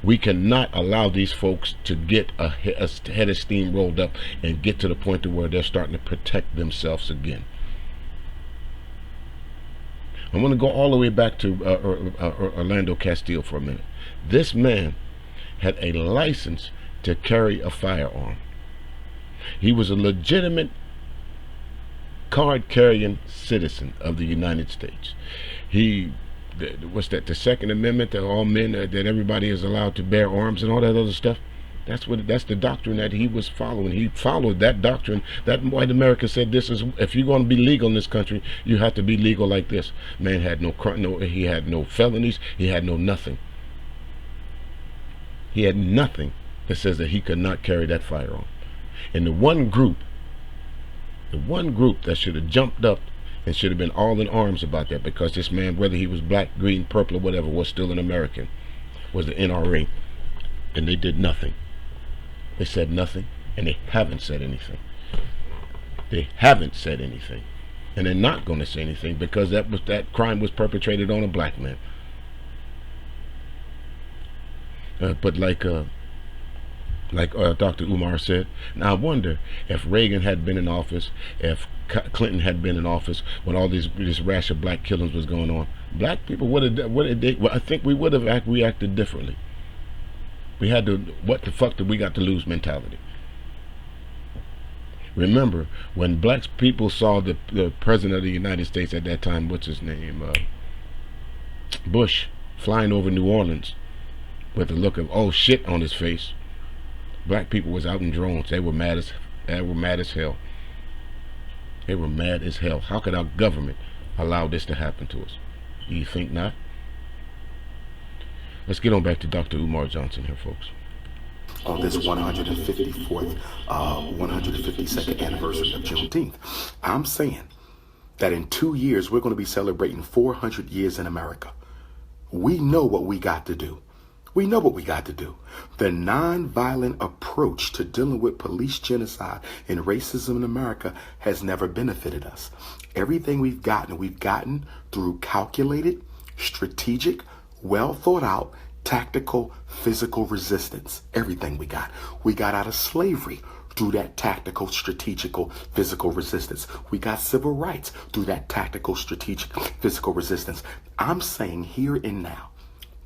We cannot allow these folks to get a head of steam rolled up and get to the point to where they're starting to protect themselves again. I'm going to go all the way back to Orlando Castile for a minute. This man had a license to carry a firearm. He was a legitimate card-carrying citizen of the United States. What's that? The Second Amendment, that all men, that everybody is allowed to bear arms and all that other stuff. That's the doctrine that he was following. He followed that doctrine. That white America said, if you're going to be legal in this country, you have to be legal like this. Man had he had no felonies. He had no nothing. He had nothing that says that he could not carry that firearm. And the one group that should have jumped up and should have been all in arms about that, because this man, whether he was black, green, purple, or whatever, was still an American, was the NRA. And they did nothing. They said nothing, and they haven't said anything. They haven't said anything. And they're not going to say anything, because that crime was perpetrated on a black man. But like Dr. Umar said, now I wonder if Reagan had been in office, if Clinton had been in office, when all this rash of black killings was going on, black people I think we would have reacted differently. We had to, what the fuck did we got to lose mentality. Remember, when black people saw the president of the United States at that time, what's his name, Bush, flying over New Orleans with a look of oh shit on his face, black people was out in drones. They were mad as hell. They were mad as hell. How could our government allow this to happen to us? Do you think not? Let's get on back to Dr. Umar Johnson here, folks. On this 152nd anniversary of Juneteenth, I'm saying that in 2 years, we're going to be celebrating 400 years in America. We know what we got to do. We know what we got to do. The nonviolent approach to dealing with police genocide and racism in America has never benefited us. Everything we've gotten through calculated, strategic, well thought out, tactical, physical resistance. Everything we got. We got out of slavery through that tactical, strategical, physical resistance. We got civil rights through that tactical, strategic, physical resistance. I'm saying here and now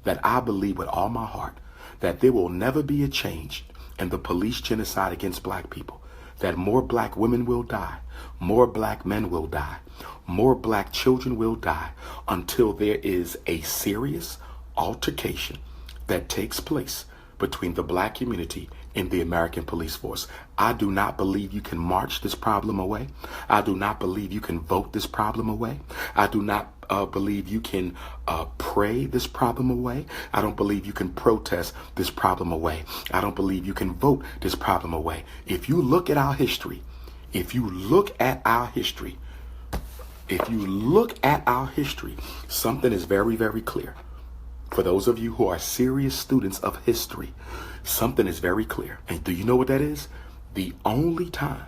that I believe with all my heart that there will never be a change in the police genocide against black people, that more black women will die, more black men will die, more black children will die until there is a serious altercation that takes place between the black community and the American police force. I do not believe you can march this problem away. I do not believe you can vote this problem away. I do not believe you can pray this problem away. I don't believe you can protest this problem away. I don't believe you can vote this problem away. If you look at our history, something is very, very clear. For those of you who are serious students of history, something is very clear. And do you know what that is? The only time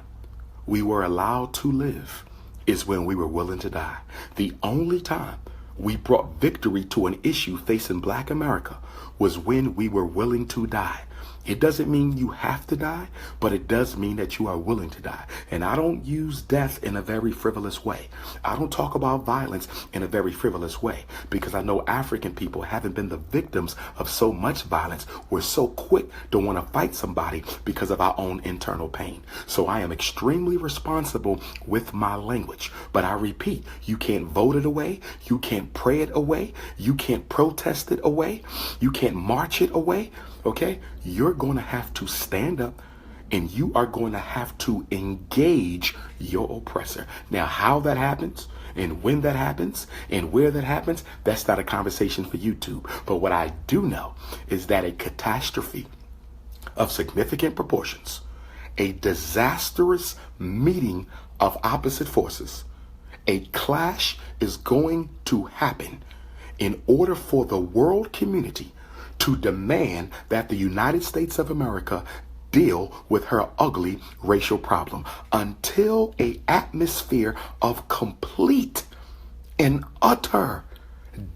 we were allowed to live is when we were willing to die. The only time we brought victory to an issue facing black America was when we were willing to die. It doesn't mean you have to die, but it does mean that you are willing to die. And I don't use death in a very frivolous way. I don't talk about violence in a very frivolous way, because I know African people haven't been the victims of so much violence. We're so quick to want to fight somebody because of our own internal pain. So I am extremely responsible with my language. But I repeat, you can't vote it away. You can't pray it away. You can't protest it away. You can't march it away. Okay, you're going to have to stand up and you are going to have to engage your oppressor. Now, how that happens and when that happens and where that happens, that's not a conversation for YouTube. But what I do know is that a catastrophe of significant proportions, a disastrous meeting of opposite forces, a clash is going to happen in order for the world community to demand that the United States of America deal with her ugly racial problem. Until an atmosphere of complete and utter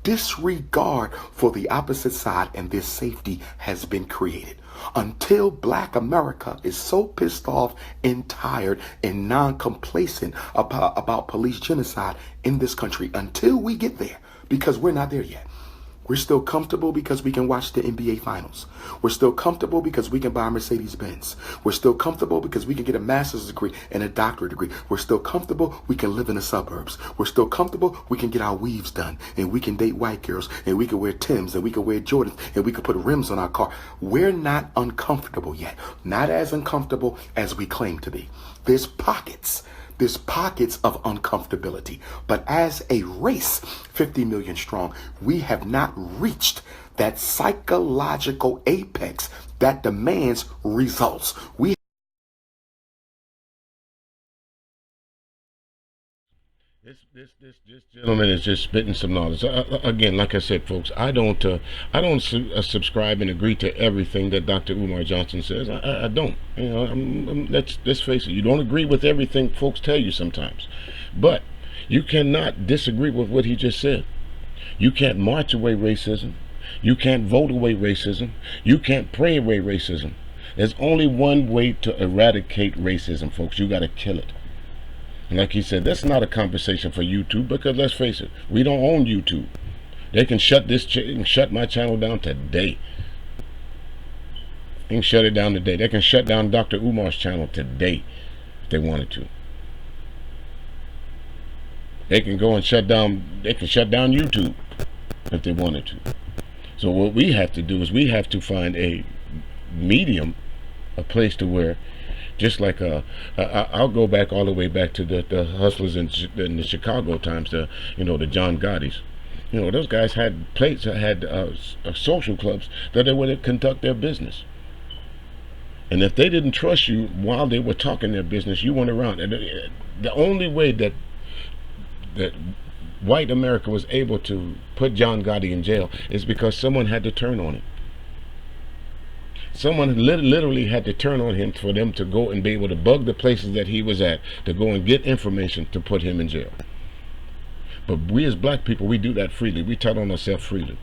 disregard for the opposite side and their safety has been created. Until black America is so pissed off and tired and non-complacent about police genocide in this country, until we get there, because we're not there yet. We're still comfortable because we can watch the NBA finals. We're still comfortable because we can buy a Mercedes-Benz. We're still comfortable because we can get a master's degree and a doctorate degree. We're still comfortable we can live in the suburbs. We're still comfortable we can get our weaves done and we can date white girls and we can wear Timbs and we can wear Jordans and we can put rims on our car. We're not uncomfortable yet. Not as uncomfortable as we claim to be. There's pockets of uncomfortability. But as a race, 50 million strong, we have not reached that psychological apex that demands results. This gentleman is just spitting some knowledge. Again, like I said, folks, I don't subscribe and agree to everything that Dr. Umar Johnson says. I don't. You know, let's face it. You don't agree with everything folks tell you sometimes, but you cannot disagree with what he just said. You can't march away racism. You can't vote away racism. You can't pray away racism. There's only one way to eradicate racism, folks. You got to kill it. And like he said, that's not a conversation for YouTube, because let's face it, we don't own YouTube. They can shut my channel down today. They can shut it down today. They can shut down Dr. Umar's channel today if they wanted to. They can go and shut down YouTube if they wanted to. So what we have to do is we have to find a medium, a place to where, just like I'll go back all the way back to the hustlers in the Chicago times, the John Gottis. You know, those guys had social clubs that they would conduct their business. And if they didn't trust you while they were talking their business, you went around. And the only way that white America was able to put John Gotti in jail is because someone had to turn on him. Someone literally had to turn on him for them to go and be able to bug the places that he was at to go and get information to put him in jail. But we as black people, we do that freely. We tell on ourselves freely.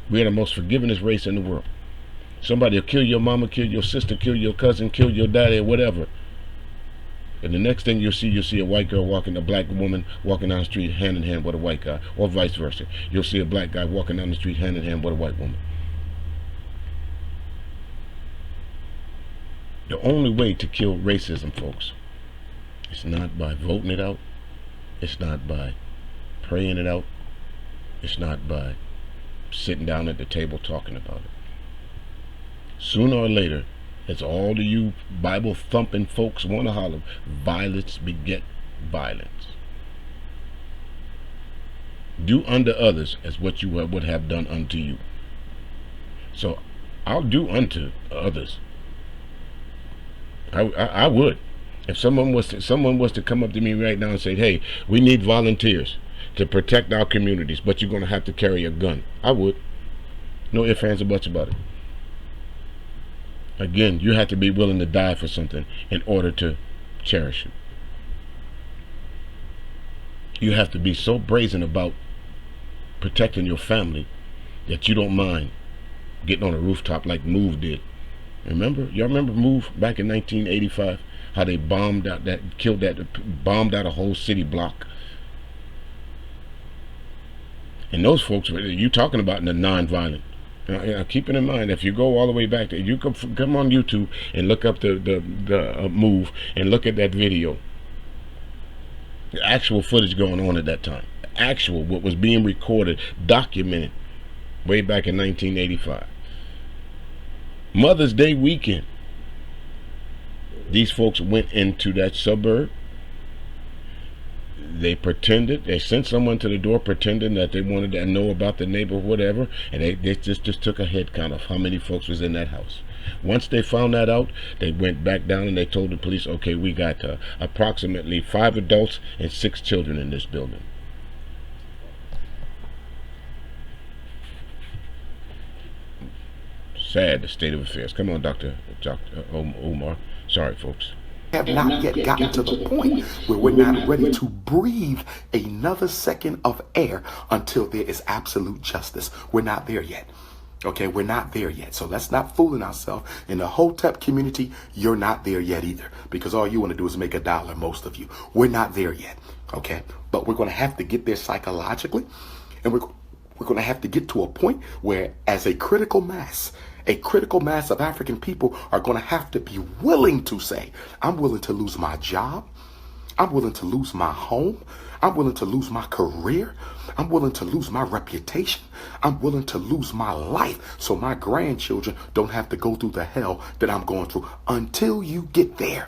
We are the most forgivingest race in the world. Somebody will kill your mama, kill your sister, kill your cousin, kill your daddy, or whatever. And the next thing you'll see a white girl walking, a black woman walking down the street hand in hand with a white guy, or vice versa. You'll see a black guy walking down the street hand in hand with a white woman. The only way to kill racism, folks, it's not by voting it out. It's not by praying it out. It's not by sitting down at the table talking about it. Sooner or later, as all of you Bible thumping folks want to holler, violence beget violence. Do unto others as what you would have done unto you. So I'll do unto others. I would. If someone was to come up to me right now and say, hey, we need volunteers to protect our communities, but you're going to have to carry a gun, I would. No ifs, ands, or buts about it. Again, you have to be willing to die for something in order to cherish it. You have to be so brazen about protecting your family that you don't mind getting on a rooftop like Move did. Remember? Y'all remember Move back in 1985? How they bombed out a whole city block? And those folks, you talking about in the non-violent. Now, keep it in mind, if you go all the way back, you come on YouTube and look up the Move and look at that video. The actual footage going on at that time. Actual, what was being recorded, documented way back in 1985. Mother's Day weekend. These folks went into that suburb. They sent someone to the door pretending that they wanted to know about the neighbor, whatever, and they just took a head count of how many folks was in that house. Once they found that out, they went back down and they told the police, okay, we got approximately 5 adults and 6 children in this building. Sad, the state of affairs. Come on, Dr. Umar. Sorry, folks. Have not yet gotten to the point where we're not ready to breathe another second of air until there is absolute justice. We're not there yet. Okay, we're not there yet. So let's not fooling ourselves. In the Hotep community, you're not there yet either, because all you want to do is make $1, most of you. We're not there yet. Okay, but we're going to have to get there psychologically, and we're going to have to get to a point where, as a critical mass of African people are going to have to be willing to say, I'm willing to lose my job. I'm willing to lose my home. I'm willing to lose my career. I'm willing to lose my reputation. I'm willing to lose my life so my grandchildren don't have to go through the hell that I'm going through. Until you get there,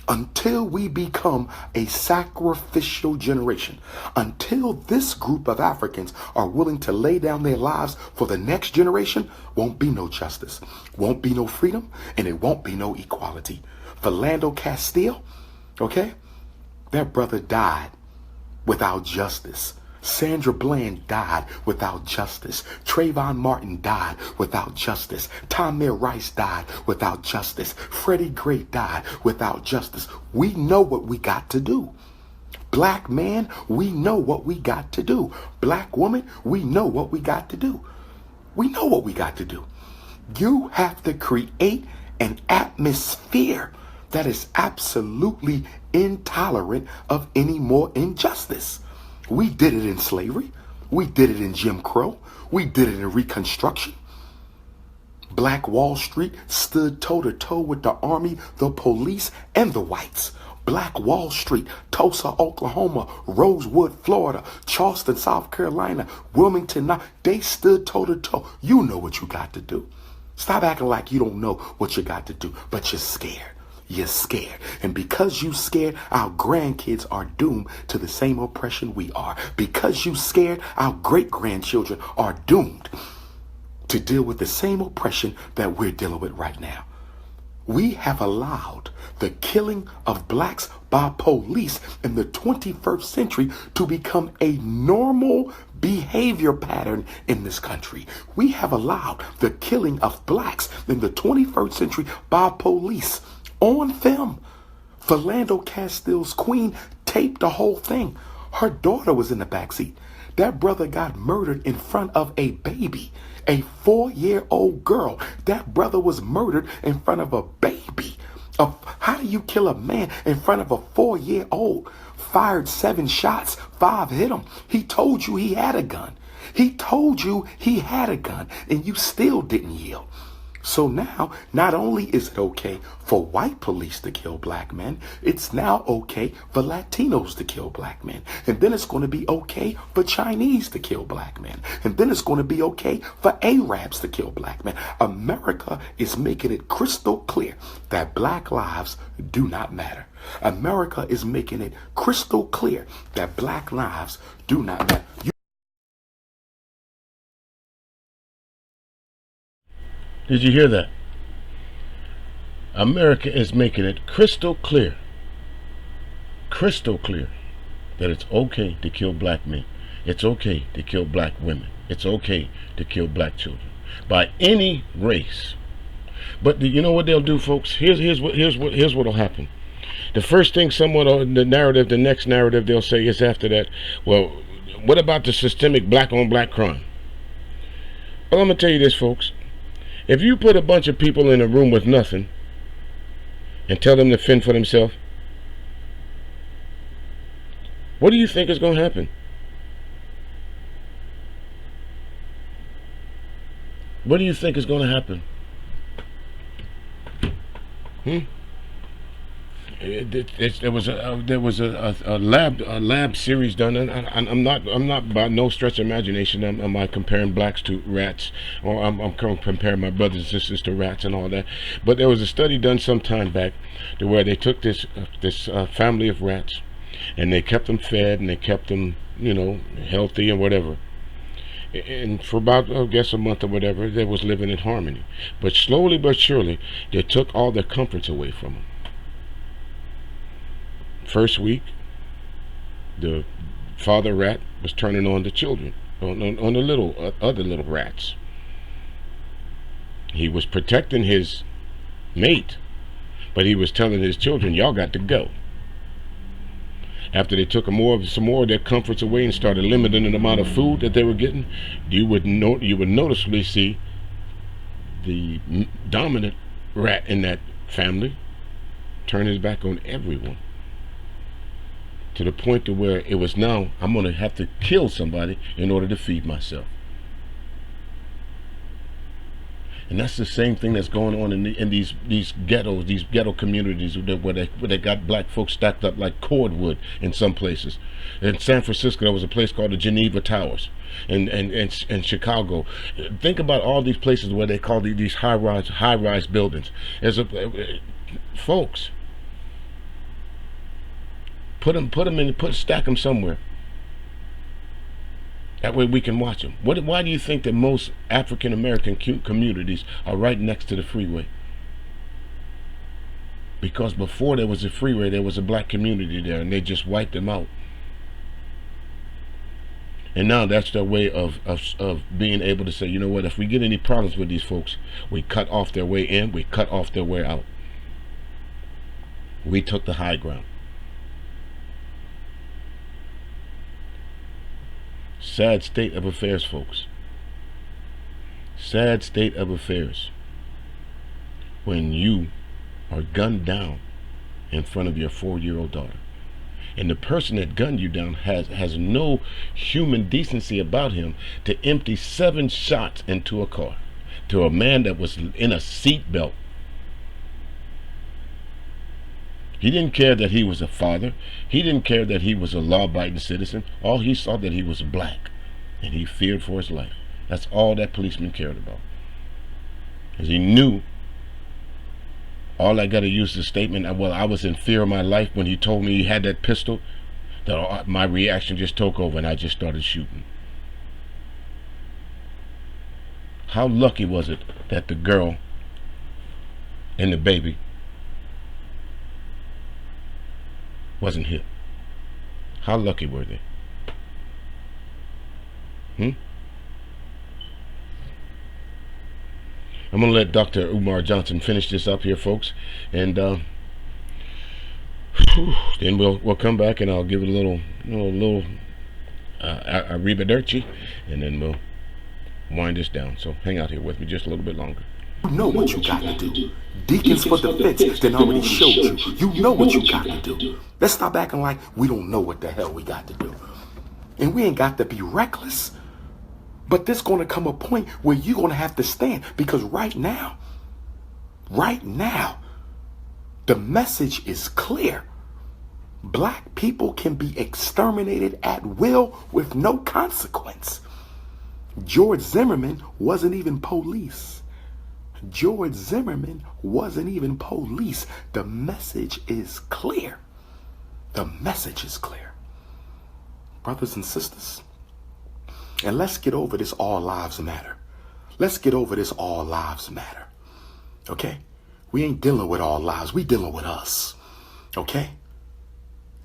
until we become a sacrificial generation, until this group of Africans are willing to lay down their lives for the next generation, won't be no justice, won't be no freedom, and it won't be no equality. Philando Castile, okay, that brother died without justice. Sandra Bland died without justice. Trayvon Martin died without justice. Tamir Rice died without justice. Freddie Gray died without justice. We know what we got to do. Black man, we know what we got to do. Black woman, we know what we got to do. We know what we got to do. You have to create an atmosphere that is absolutely intolerant of any more injustice. We did it in slavery. We did it in Jim Crow. We did it in Reconstruction. Black Wall Street stood toe-to-toe with the army, the police, and the whites. Black Wall Street, Tulsa, Oklahoma, Rosewood, Florida, Charleston, South Carolina, Wilmington, they stood toe-to-toe. You know what you got to do. Stop acting like you don't know what you got to do, but you're scared. you're scared. And because you scared, our grandkids are doomed to the same oppression we are. Because you scared, our great-grandchildren are doomed to deal with the same oppression that we're dealing with right now. We have allowed the killing of blacks by police in the 21st century to become a normal behavior pattern in this country. We have allowed the killing of blacks in the 21st century by police on film. Philando Castile's Queen taped the whole thing. Her daughter was in the backseat. That brother got murdered in front of a baby, a 4-year-old girl. That brother was murdered in front of a baby. How do you kill a man in front of a 4-year-old? Fired 7 shots, 5 hit him. He told you he had a gun. He told you he had a gun, and you still didn't yield. So now, not only is it okay for white police to kill black men, it's now okay for Latinos to kill black men. And then it's going to be okay for Chinese to kill black men. And then it's going to be okay for Arabs to kill black men. America is making it crystal clear that black lives do not matter. America is making it crystal clear that black lives do not matter. Did you hear that? America is making it crystal clear that it's okay to kill black men. It's okay to kill black women. It's okay to kill black children by any race. But you know what they'll do, folks? Here's what'll happen. The first thing the next narrative they'll say is after that, well, what about the systemic black on black crime? Well, I'm gonna tell you this, folks. If you put a bunch of people in a room with nothing and tell them to fend for themselves, what do you think is going to happen? What do you think is going to happen? There was a lab series done, and I'm not by no stretch of imagination am I comparing blacks to rats, or I'm comparing my brothers and sisters to rats and all that. But there was a study done some time back to where they took this family of rats, and they kept them fed and they kept them, healthy and whatever. And for about, I guess, a month or whatever, they was living in harmony. But slowly but surely, they took all their comforts away from them. First week, the father rat was turning on the children, on the other little rats. He was protecting his mate, but he was telling his children, y'all got to go. After they took some more of their comforts away and started limiting the amount of food that they were getting, you would noticeably see the dominant rat in that family turn his back on everyone. To the point to where it was now, I'm going to have to kill somebody in order to feed myself. And that's the same thing that's going on in these ghettos, these ghetto communities where they got black folks stacked up like cordwood in some places. In San Francisco, there was a place called the Geneva Towers. And Chicago. Think about all these places where they call these high-rise buildings. Folks, stack them somewhere. That way we can watch them. Why do you think that most African American communities are right next to the freeway? Because before there was a freeway, there was a black community there, and they just wiped them out. And now that's their way of being able to say, you know what, if we get any problems with these folks, we cut off their way in, we cut off their way out. We took the high ground. Sad state of affairs, folks. Sad state of affairs. When you are gunned down in front of your 4-year-old daughter. And the person that gunned you down has no human decency about him to empty 7 shots into a car to a man that was in a seatbelt. He didn't care that he was a father. He didn't care that he was a law-abiding citizen. All he saw that he was black, and he feared for his life. That's all that policeman cared about. Because he knew All I got to use the statement, well, I was in fear of my life when he told me he had that pistol, that my reaction just took over and I just started shooting. How lucky was it that the girl and the baby wasn't hit? How lucky were they? I'm going to let Dr. Umar Johnson finish this up here, folks, and then we'll come back and I'll give it a little arrivederci, and then we'll wind this down. So hang out here with me just a little bit longer. You know what you got to do. Deacons for defense then already showed you. You know what you got to do. Let's stop acting like we don't know what the hell we got to do. And we ain't got to be reckless. But there's going to come a point where you're going to have to stand. Because right now, the message is clear. Black people can be exterminated at will with no consequence. George Zimmerman wasn't even police. George Zimmerman wasn't even police. The message is clear. The message is clear. Brothers and sisters, and let's get over this all lives matter. Let's get over this all lives matter. Okay? We ain't dealing with all lives. We dealing with us. Okay?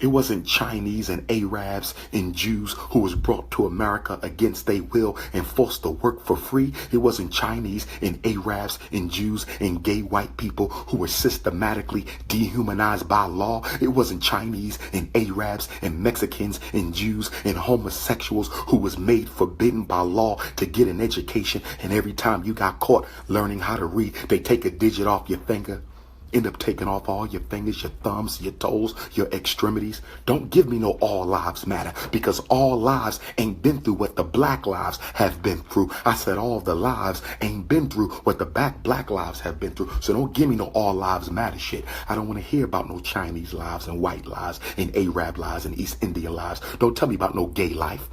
It wasn't Chinese and Arabs and Jews who was brought to America against their will and forced to work for free. It wasn't Chinese and Arabs and Jews and gay white people who were systematically dehumanized by law. It wasn't Chinese and Arabs and Mexicans and Jews and homosexuals who was made forbidden by law to get an education. And every time you got caught learning how to read, they take a digit off your finger. End up taking off all your fingers, your thumbs, your toes, your extremities. Don't give me no all lives matter, because all lives ain't been through what the black lives have been through. I said all the lives ain't been through what the black lives have been through. So don't give me no all lives matter shit. I don't want to hear about no Chinese lives and white lives and Arab lives and East Indian lives. Don't tell me about no gay life.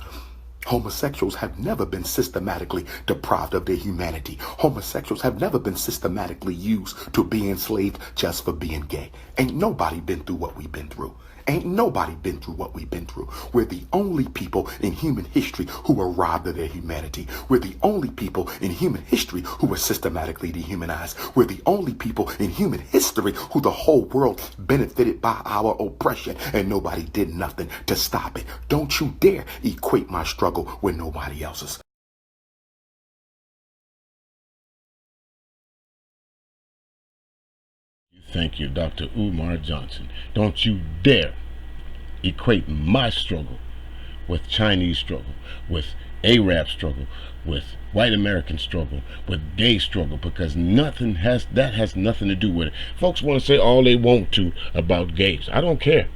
Homosexuals have never been systematically deprived of their humanity. Homosexuals have never been systematically used to be enslaved just for being gay. Ain't nobody been through what we've been through. Ain't nobody been through what we've been through. We're the only people in human history who were robbed of their humanity. We're the only people in human history who were systematically dehumanized. We're the only people in human history who the whole world benefited by our oppression, and nobody did nothing to stop it. Don't you dare equate my struggle with nobody else's. Thank you, Dr. Umar Johnson. Don't you dare equate my struggle with Chinese struggle, with Arab struggle, with white American struggle, with gay struggle, because that has nothing to do with it. Folks want to say all they want to about gays. I don't care.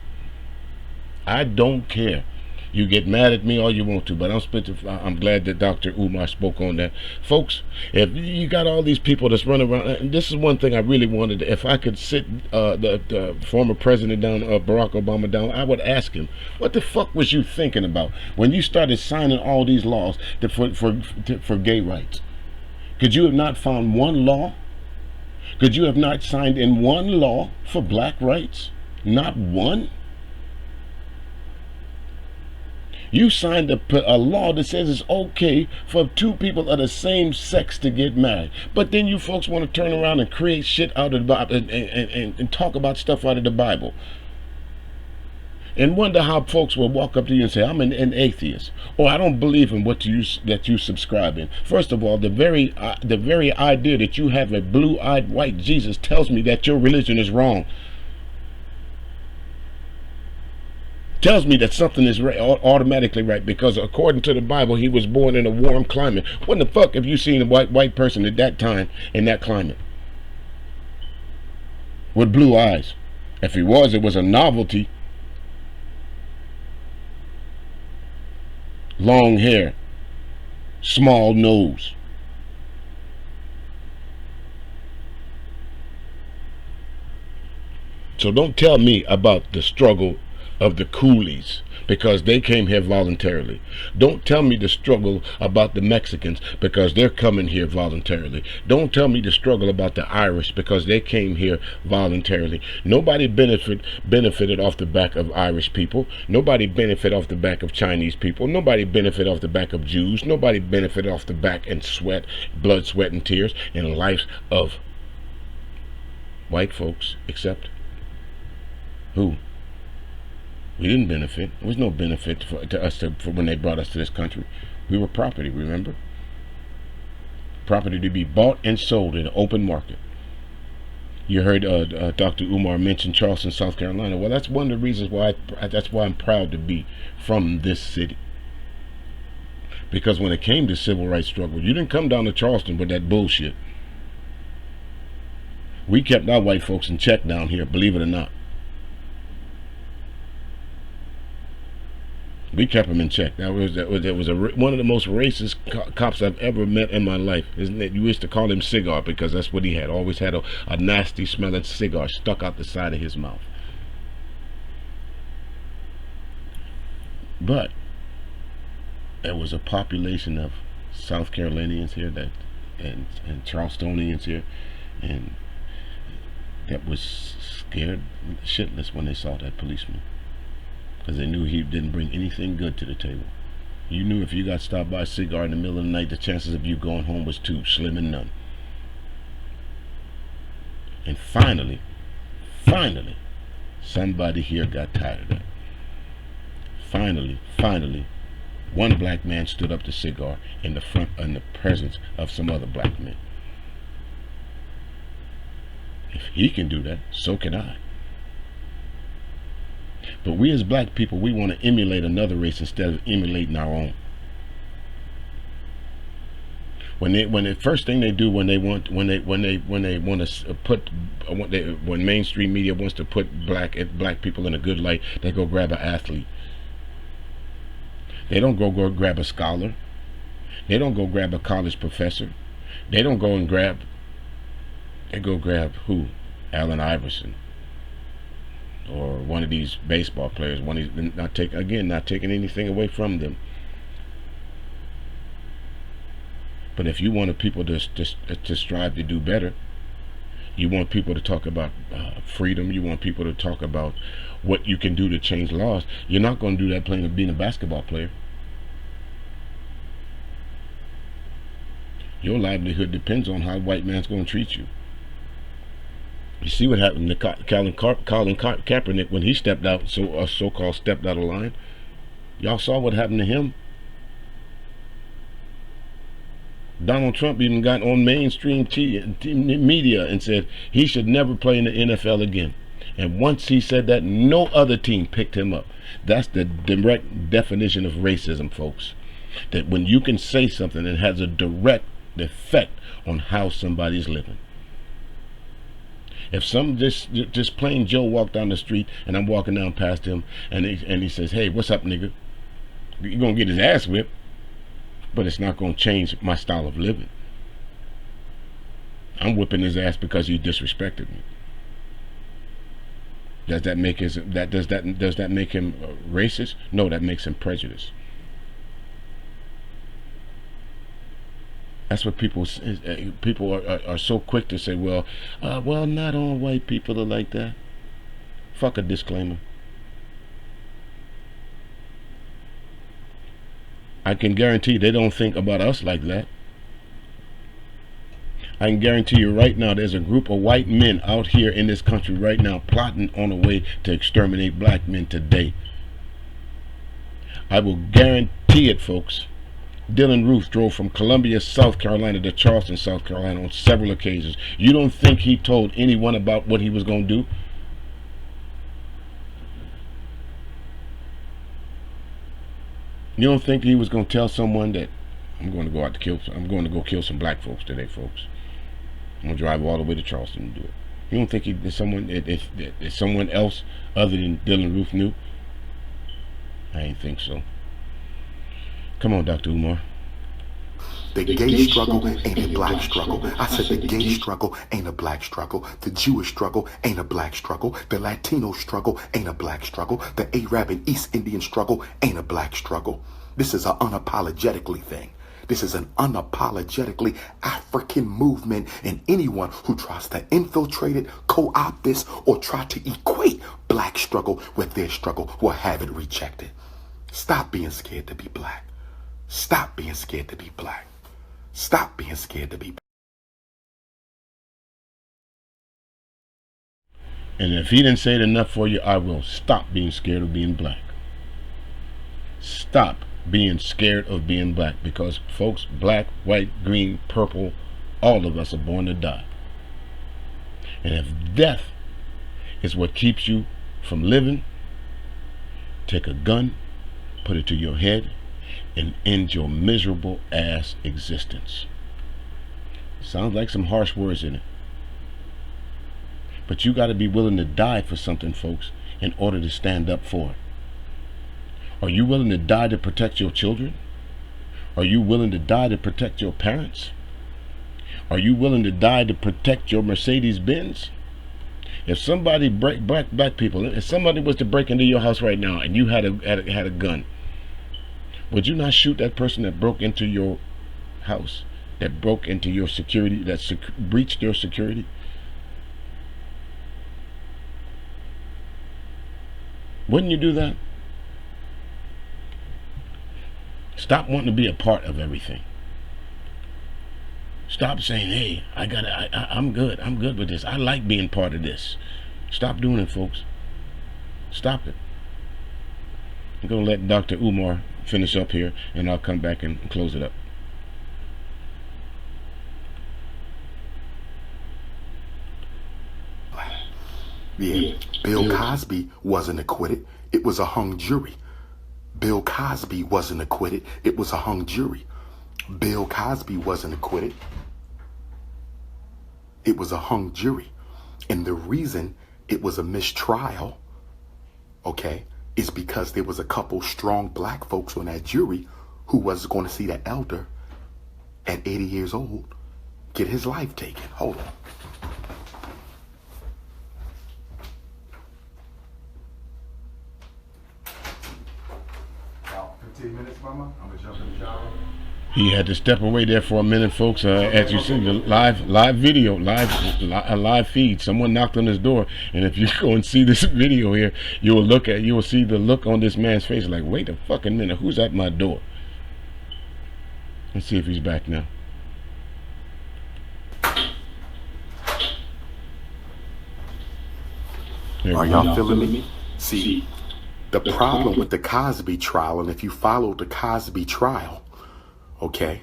I don't care. You get mad at me all you want to, but I'm glad that Dr. Umar spoke on that. Folks, if you got all these people that's running around, and this is one thing I really wanted, if I could sit the former president down, Barack Obama down, I would ask him, what the fuck was you thinking about when you started signing all these laws for gay rights? Could you have not found one law? Could you have not signed in one law for black rights? Not one? You signed a law that says it's okay for two people of the same sex to get married. But then you folks want to turn around and create shit out of the Bible and talk about stuff out of the Bible. And wonder how folks will walk up to you and say, I'm an atheist, or I don't believe in what that you subscribe in. First of all, the very idea that you have a blue-eyed white Jesus tells me that your religion is wrong. Tells me that something is right, automatically right, because according to the Bible, he was born in a warm climate. What the fuck have you seen a white person at that time in that climate with blue eyes? If he was, it was a novelty. Long hair, small nose. So don't tell me about the struggle of the coolies, because they came here voluntarily. Don't tell me the struggle about the Mexicans, because they're coming here voluntarily. Don't tell me the struggle about the Irish, because they came here voluntarily. Nobody benefited off the back of Irish people. Nobody benefited off the back of Chinese people. Nobody benefited off the back of Jews. Nobody benefited off the back and sweat, blood, sweat, and tears in the lives of white folks, except who? We didn't benefit. There was no benefit to us for when they brought us to this country. We were property, remember? Property to be bought and sold in an open market. You heard Dr. Umar mention Charleston, South Carolina. Well, that's one of the reasons why that's why I'm proud to be from this city. Because when it came to civil rights struggle, you didn't come down to Charleston with that bullshit. We kept our white folks in check down here, believe it or not. We kept them in check. That was one of the most racist cops I've ever met in my life. Isn't it? You used to call him Cigar, because that's what he had. Always had a nasty smelling cigar stuck out the side of his mouth. But there was a population of South Carolinians here and Charlestonians here, and that was scared shitless when they saw that policeman. Because they knew he didn't bring anything good to the table. You knew if you got stopped by a cigar in the middle of the night, the chances of you going home was too slim and none. And finally, somebody here got tired of that. Finally, one black man stood up to cigar in the presence of some other black men. If he can do that, so can I. But we as black people, we want to emulate another race instead of emulating our own. When the first thing they do when mainstream media wants to put black people in a good light, they go grab an athlete. They don't go grab a scholar. They don't go grab a college professor. They don't go and grab. They go grab who? Allen Iverson. Or one of these baseball players. Not taking anything away from them. But if you want people to strive to do better, you want people to talk about freedom, you want people to talk about what you can do to change laws, you're not going to do that being a basketball player. Your livelihood depends on how a white man's going to treat you. You see what happened to Colin Kaepernick when he stepped out, so-called stepped out of line. Y'all saw what happened to him. Donald Trump even got on mainstream media and said he should never play in the NFL again. And once he said that, no other team picked him up. That's the direct definition of racism, folks. That when you can say something, it has a direct effect on how somebody's living. If some just plain Joe walked down the street and I'm walking down past him and he says, "Hey, what's up, nigga?" You're gonna get his ass whipped, but it's not gonna change my style of living. I'm whipping his ass because he disrespected me. Does that make him racist? No, that makes him prejudiced. That's what people are so quick to say. Well, not all white people are like that. Fuck a disclaimer. I can guarantee they don't think about us like that. I can guarantee you right now there's a group of white men out here in this country right now plotting on a way to exterminate black men today. I will guarantee it, folks. Dylan Roof drove from Columbia, South Carolina to Charleston, South Carolina on several occasions. You don't think he told anyone about what he was going to do? You don't think he was going to tell someone that I'm going to go kill some black folks today, folks. I'm going to drive all the way to Charleston and do it. You don't think if someone else other than Dylan Roof knew? I ain't think so. Come on, Dr. Umar. The gay struggle ain't a black struggle. I said the gay struggle ain't a black struggle. The Jewish struggle ain't a black struggle. The Latino struggle ain't a black struggle. The Arab and East Indian struggle ain't a black struggle. This is an unapologetically thing. This is an unapologetically African movement, and anyone who tries to infiltrate it, co-opt this, or try to equate black struggle with their struggle will have it rejected. Stop being scared to be black. Stop being scared to be black. Stop being scared to be black. And if he didn't say it enough for you, I will stop being scared of being black. Stop being scared of being black, because folks, black, white, green, purple, all of us are born to die. And if death is what keeps you from living, take a gun, put it to your head, and end your miserable ass existence. Sounds like some harsh words in it, but you got to be willing to die for something, folks, in order to stand up for it. Are you willing to die to protect your children? Are you willing to die to protect your parents? Are you willing to die to protect your Mercedes Benz? If somebody black people, if somebody was to break into your house right now and you had a gun, would you not shoot that person that broke into your house, that broke into your security, that breached your security? Wouldn't you do that? Stop wanting to be a part of everything. Stop saying, hey, I'm good with this. I like being part of this. Stop doing it, folks. Stop it. I'm going to let Dr. Umar finish up here, and I'll come back and close it up. Yeah, Bill Cosby wasn't acquitted. It was a hung jury. Bill Cosby wasn't acquitted. It was a hung jury. Bill Cosby wasn't acquitted. It was a hung jury. And the reason it was a mistrial, okay, is because there was a couple strong black folks on that jury who was going to see the elder at 80 years old get his life taken. Hold on. 15 minutes, mama. I'm gonna jump in the shower. He had to step away there for a minute, folks. As you see, the live video, live feed. Someone knocked on his door, and if you go and see this video here, you will see the look on this man's face, like, wait a fucking minute, who's at my door? Let's see if he's back now. Are y'all feeling me? See, the problem with the Cosby trial, and if you follow the Cosby trial, okay,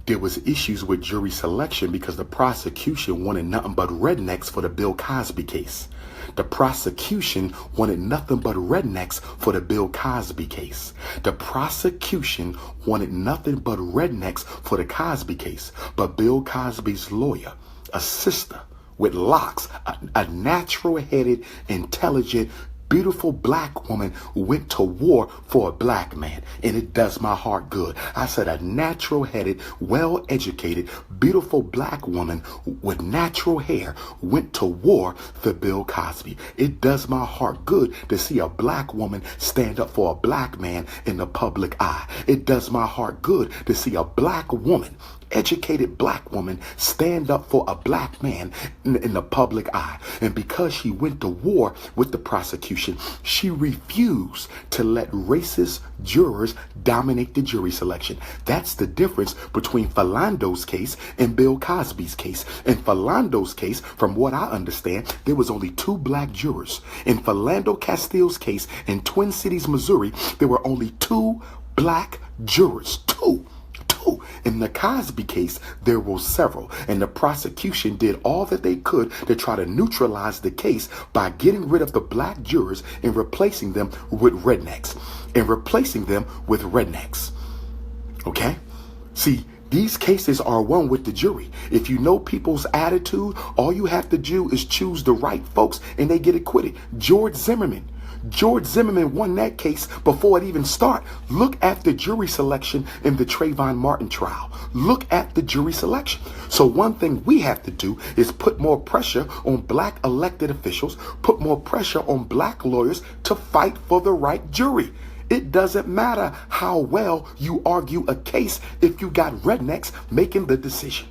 there was issues with jury selection because the prosecution wanted nothing but rednecks for the Bill Cosby case. The prosecution wanted nothing but rednecks for the Bill Cosby case. The prosecution wanted nothing but rednecks for the Cosby case. But Bill Cosby's lawyer, a sister with locks, a natural-headed, intelligent, beautiful black woman, went to war for a black man, and it does my heart good. I said a natural-headed, well-educated, beautiful black woman with natural hair went to war for Bill Cosby. It does my heart good to see a black woman stand up for a black man in the public eye. It does my heart good to see a black woman, educated black woman, stand up for a black man in the public eye. And because she went to war with the prosecution, she refused to let racist jurors dominate the jury selection. That's the difference between Philando's case and Bill Cosby's case. In Philando's case, from what I understand, there was only 2 black jurors. In Philando Castile's case in Twin Cities, Missouri, there were only 2 black jurors. Two. In the Cosby case, there were several, and the prosecution did all that they could to try to neutralize the case by getting rid of the black jurors and replacing them with rednecks. Okay? See, these cases are won with the jury. If you know people's attitude, all you have to do is choose the right folks and they get acquitted. George Zimmerman George Zimmerman won that case before it even started. Look at the jury selection in the Trayvon Martin trial. Look at the jury selection. So one thing we have to do is put more pressure on black elected officials, put more pressure on black lawyers to fight for the right jury. It doesn't matter how well you argue a case if you got rednecks making the decision.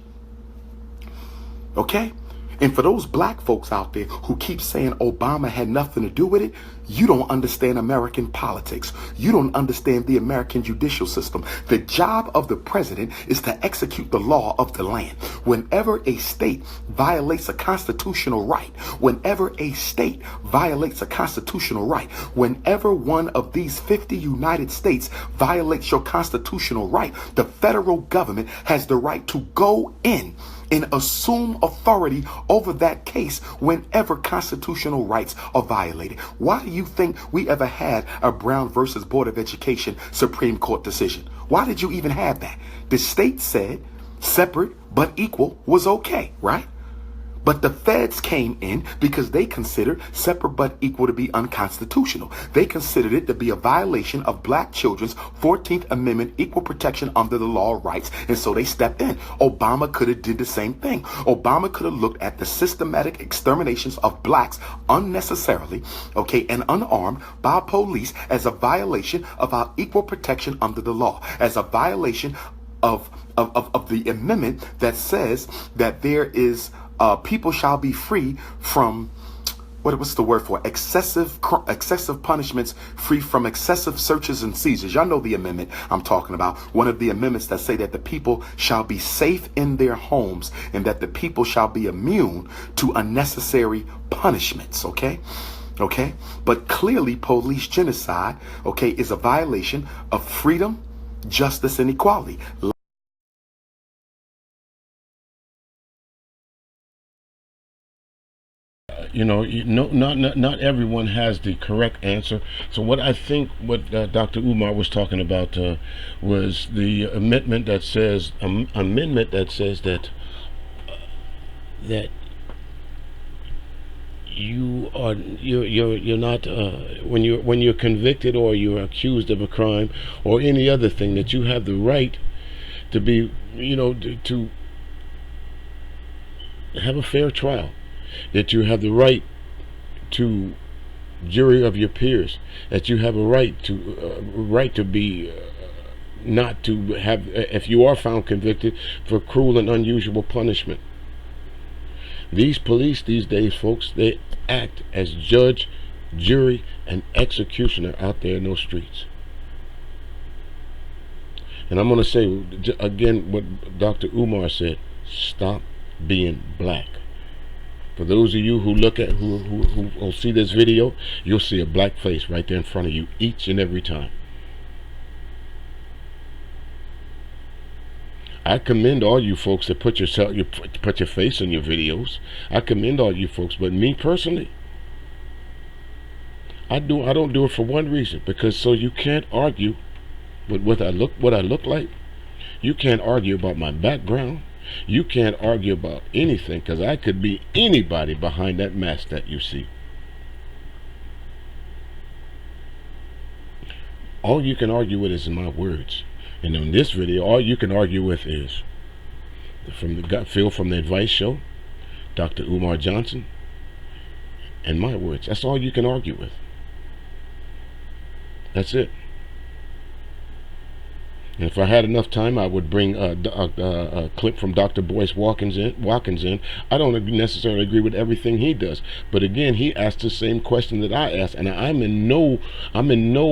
Okay? And for those black folks out there who keep saying Obama had nothing to do with it, you don't understand American politics. You don't understand the American judicial system. The job of the president is to execute the law of the land. Whenever a state violates a constitutional right, whenever a state violates a constitutional right, whenever one of these 50 United States violates your constitutional right, the federal government has the right to go in and assume authority over that case whenever constitutional rights are violated. Why do you think we ever had a Brown versus Board of Education Supreme Court decision? Why did you even have that? The state said separate but equal was okay, right? But the feds came in because they considered separate but equal to be unconstitutional. They considered it to be a violation of black children's 14th Amendment equal protection under the law of rights. And so they stepped in. Obama could have did the same thing. Obama could have looked at the systematic exterminations of blacks unnecessarily, okay, and unarmed by police as a violation of our equal protection under the law, as a violation of the amendment that says that there is people shall be free from what's the word for excessive punishments, free from excessive searches and seizures. Y'all know the amendment I'm talking about. One of the amendments that say that the people shall be safe in their homes and that the people shall be immune to unnecessary punishments. Okay. But clearly police genocide, okay, is a violation of freedom, justice, and equality. Not everyone has the correct answer. So what I think what Dr. Umar was talking about was the amendment that says that you're not when you're convicted or you're accused of a crime or any other thing, that you have the right to be to have a fair trial, that you have the right to jury of your peers, that you have a right to be not to have, if you are found convicted for cruel and unusual punishment. These police these days, folks, they act as judge, jury, and executioner out there in those streets. And I'm going to say again what Dr. Umar said: stop being black. For those of you who look at who see this video, you'll see a black face right there in front of you each and every time. I commend all you folks that put your face in your videos. I commend all you folks, but me personally, I don't do it for one reason, because so you can't argue with what I look like. You can't argue about my background. You can't argue about anything, because I could be anybody behind that mask that you see. All you can argue with is my words. And in this video, all you can argue with is from the gut feel from the advice show, Dr. Umar Johnson, and my words. That's all you can argue with. That's it. And if I had enough time, I would bring a clip from Dr. Boyce Watkins in. I don't necessarily agree with everything he does, but again, he asked the same question that I asked, and I'm in no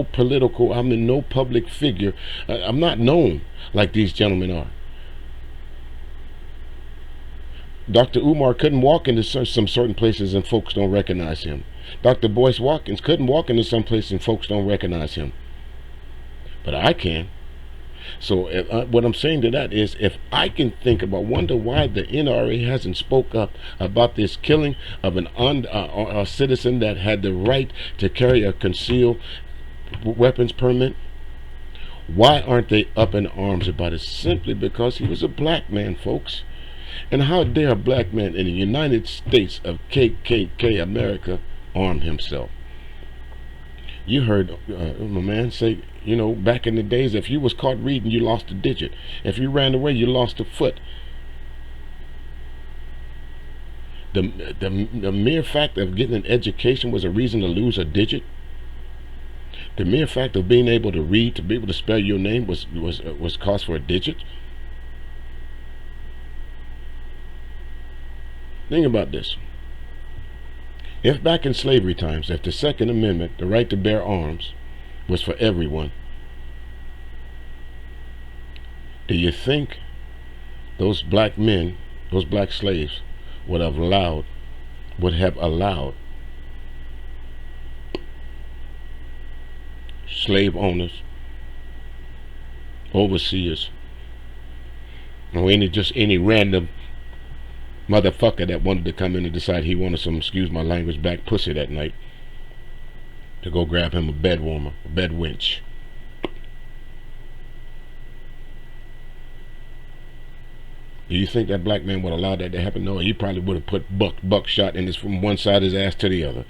public figure. I'm not known like these gentlemen are. Dr. Umar couldn't walk into some certain places and folks don't recognize him. Dr. Boyce Watkins couldn't walk into some places and folks don't recognize him. But I can. So what I'm saying to that is, if I can wonder why the NRA hasn't spoke up about this killing of a citizen that had the right to carry a concealed weapons permit. Why aren't they up in arms about it? Simply because he was a black man, folks. And how dare a black man in the United States of KKK America arm himself? You heard my man say, you know, back in the days, if you was caught reading, you lost a digit. If you ran away, you lost a foot. The mere fact of getting an education was a reason to lose a digit. The mere fact of being able to read, to be able to spell your name was cause for a digit. Think about this. If back in slavery times, if the Second Amendment, the right to bear arms, was for everyone, do you think those black men, those black slaves, would have allowed slave owners, overseers, or any random motherfucker that wanted to come in and decide he wanted some, excuse my language, back pussy that night, to go grab him a bed warmer, a bed winch? Do you think that black man would allow that to happen? No, he probably would have put buckshot in his, from one side of his ass to the other.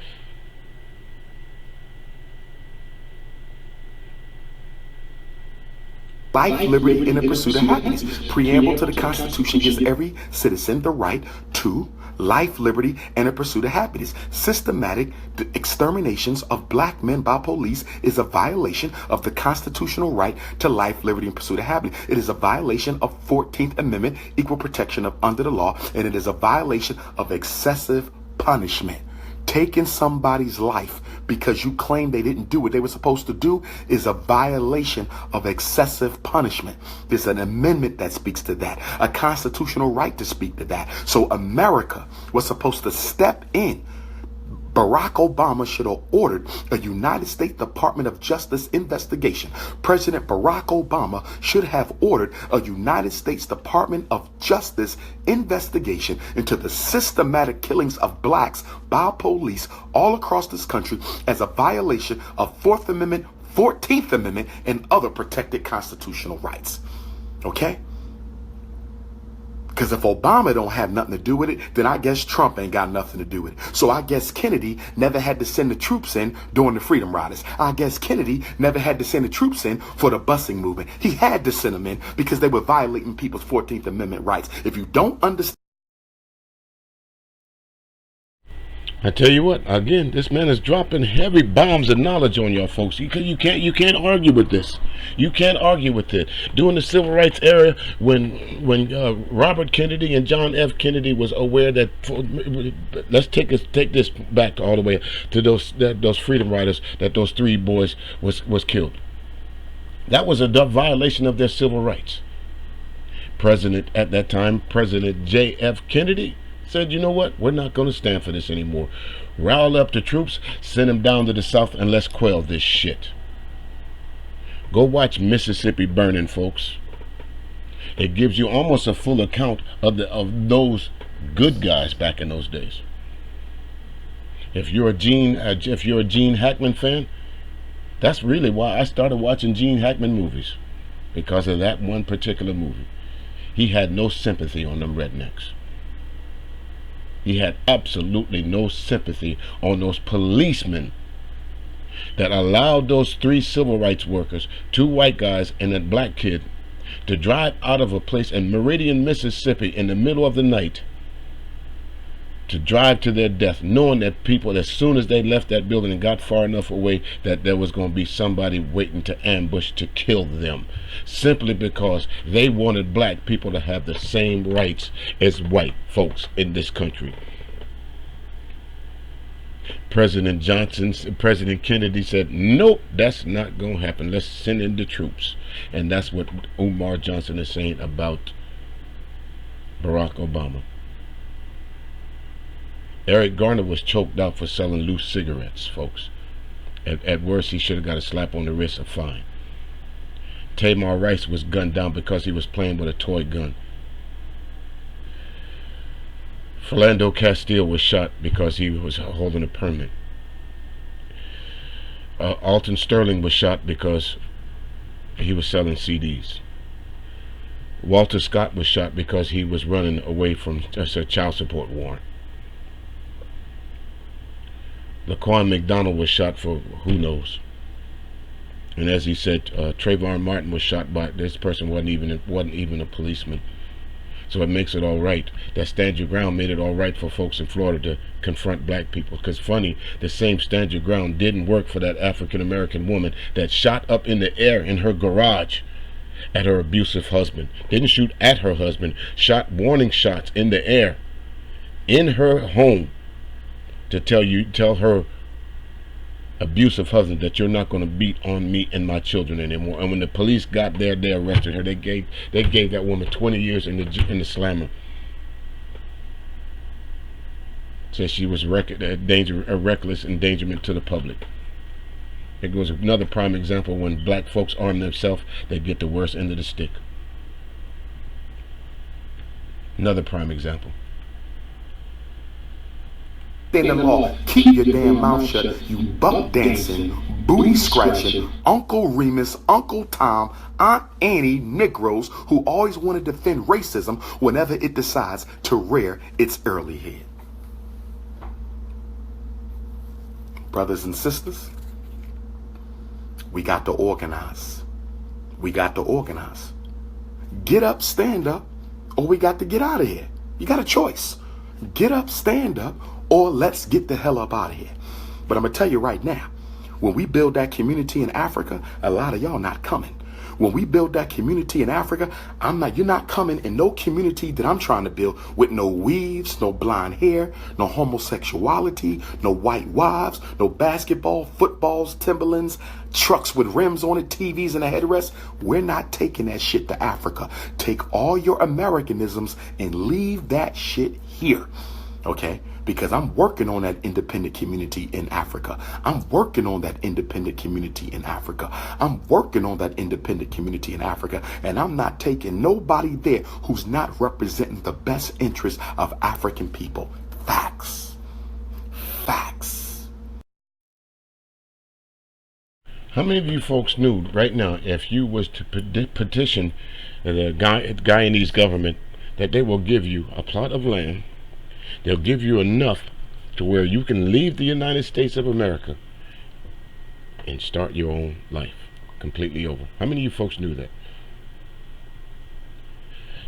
Life, liberty, and the pursuit of happiness. Preamble to the Constitution gives every citizen the right to life, liberty, and the pursuit of happiness. Systematic exterminations of black men by police is a violation of the constitutional right to life, liberty, and pursuit of happiness. It is a violation of 14th Amendment, equal protection of under the law, and it is a violation of excessive punishment. Taking somebody's life because you claim they didn't do what they were supposed to do is a violation of excessive punishment. There's an amendment that speaks to that, a constitutional right to speak to that. So America was supposed to step in. Barack Obama should have ordered a United States Department of Justice investigation. President Barack Obama should have ordered a United States Department of Justice investigation into the systematic killings of blacks by police all across this country as a violation of 4th Amendment, 14th Amendment, and other protected constitutional rights. Okay? Because if Obama don't have nothing to do with it, then I guess Trump ain't got nothing to do with it. So I guess Kennedy never had to send the troops in during the Freedom Riders. I guess Kennedy never had to send the troops in for the busing movement. He had to send them in because they were violating people's 14th Amendment rights. If you don't understand, I tell you what, again, this man is dropping heavy bombs of knowledge on y'all folks. You can't argue with this. You can't argue with it. During the civil rights era, when Robert Kennedy and John F. Kennedy was aware that, let's take this back all the way to those freedom riders, that those 3 boys was killed. That was a violation of their civil rights. President at that time, President J.F. Kennedy, said, you know what, we're not going to stand for this anymore. Rile up the troops, send them down to the south, and let's quell this shit. Go watch Mississippi Burning, folks. It gives you almost a full account of those good guys back in those days. If you're a Gene Hackman fan, that's really why I started watching Gene Hackman movies, because of that one particular movie. He had no sympathy on them rednecks. He had absolutely no sympathy on those policemen that allowed those 3 civil rights workers, 2 white guys and a black kid, to drive out of a place in Meridian, Mississippi in the middle of the night, to drive to their death, knowing that people, as soon as they left that building and got far enough away, that there was going to be somebody waiting to ambush to kill them, simply because they wanted black people to have the same rights as white folks in this country. President Kennedy said, nope, that's not going to happen. Let's send in the troops. And that's what Umar Johnson is saying about Barack Obama. Eric Garner was choked out for selling loose cigarettes, folks. At worst, he should have got a slap on the wrist, a fine. Tamar Rice was gunned down because he was playing with a toy gun. Philando Castile was shot because he was holding a permit. Alton Sterling was shot because he was selling CDs. Walter Scott was shot because he was running away from a child support warrant. Laquan McDonald was shot for who knows. And as he said, Trayvon Martin was shot by this person wasn't even a policeman. So it makes it all right. That Stand Your Ground made it all right for folks in Florida to confront black people. Because funny, the same Stand Your Ground didn't work for that African American woman that shot up in the air in her garage at her abusive husband. Didn't shoot at her husband, shot warning shots in the air in her home to tell her abusive husband that you're not going to beat on me and my children anymore. And when the police got there, they arrested her. They gave that woman 20 years in the slammer. Said she was a reckless endangerment to the public. It was another prime example when black folks arm themselves, they get the worst end of the stick. Another prime example. In the law, keep your damn mouth shut, you buck dancing, booty scratching, Uncle Remus, Uncle Tom, Aunt Annie Negroes who always want to defend racism whenever it decides to rear its early head. Brothers and sisters, we got to organize. We got to organize. Get up, stand up, or we got to get out of here. You got a choice. Get up, stand up, or let's get the hell up out of here. But I'm going to tell you right now, when we build that community in Africa, a lot of y'all not coming. When we build that community in Africa, you're not coming in no community that I'm trying to build with no weaves, no blonde hair, no homosexuality, no white wives, no basketball, footballs, Timberlands, trucks with rims on it, TVs and a headrest. We're not taking that shit to Africa. Take all your Americanisms and leave that shit here. Okay? Because I'm working on that independent community in Africa. I'm working on that independent community in Africa. I'm working on that independent community in Africa. And I'm not taking nobody there who's not representing the best interest of African people. Facts. Facts. How many of you folks knew right now, if you was to petition the Guyanese government, that they will give you a plot of land? They'll give you enough to where you can leave the United States of America and start your own life completely over. How many of you folks knew that?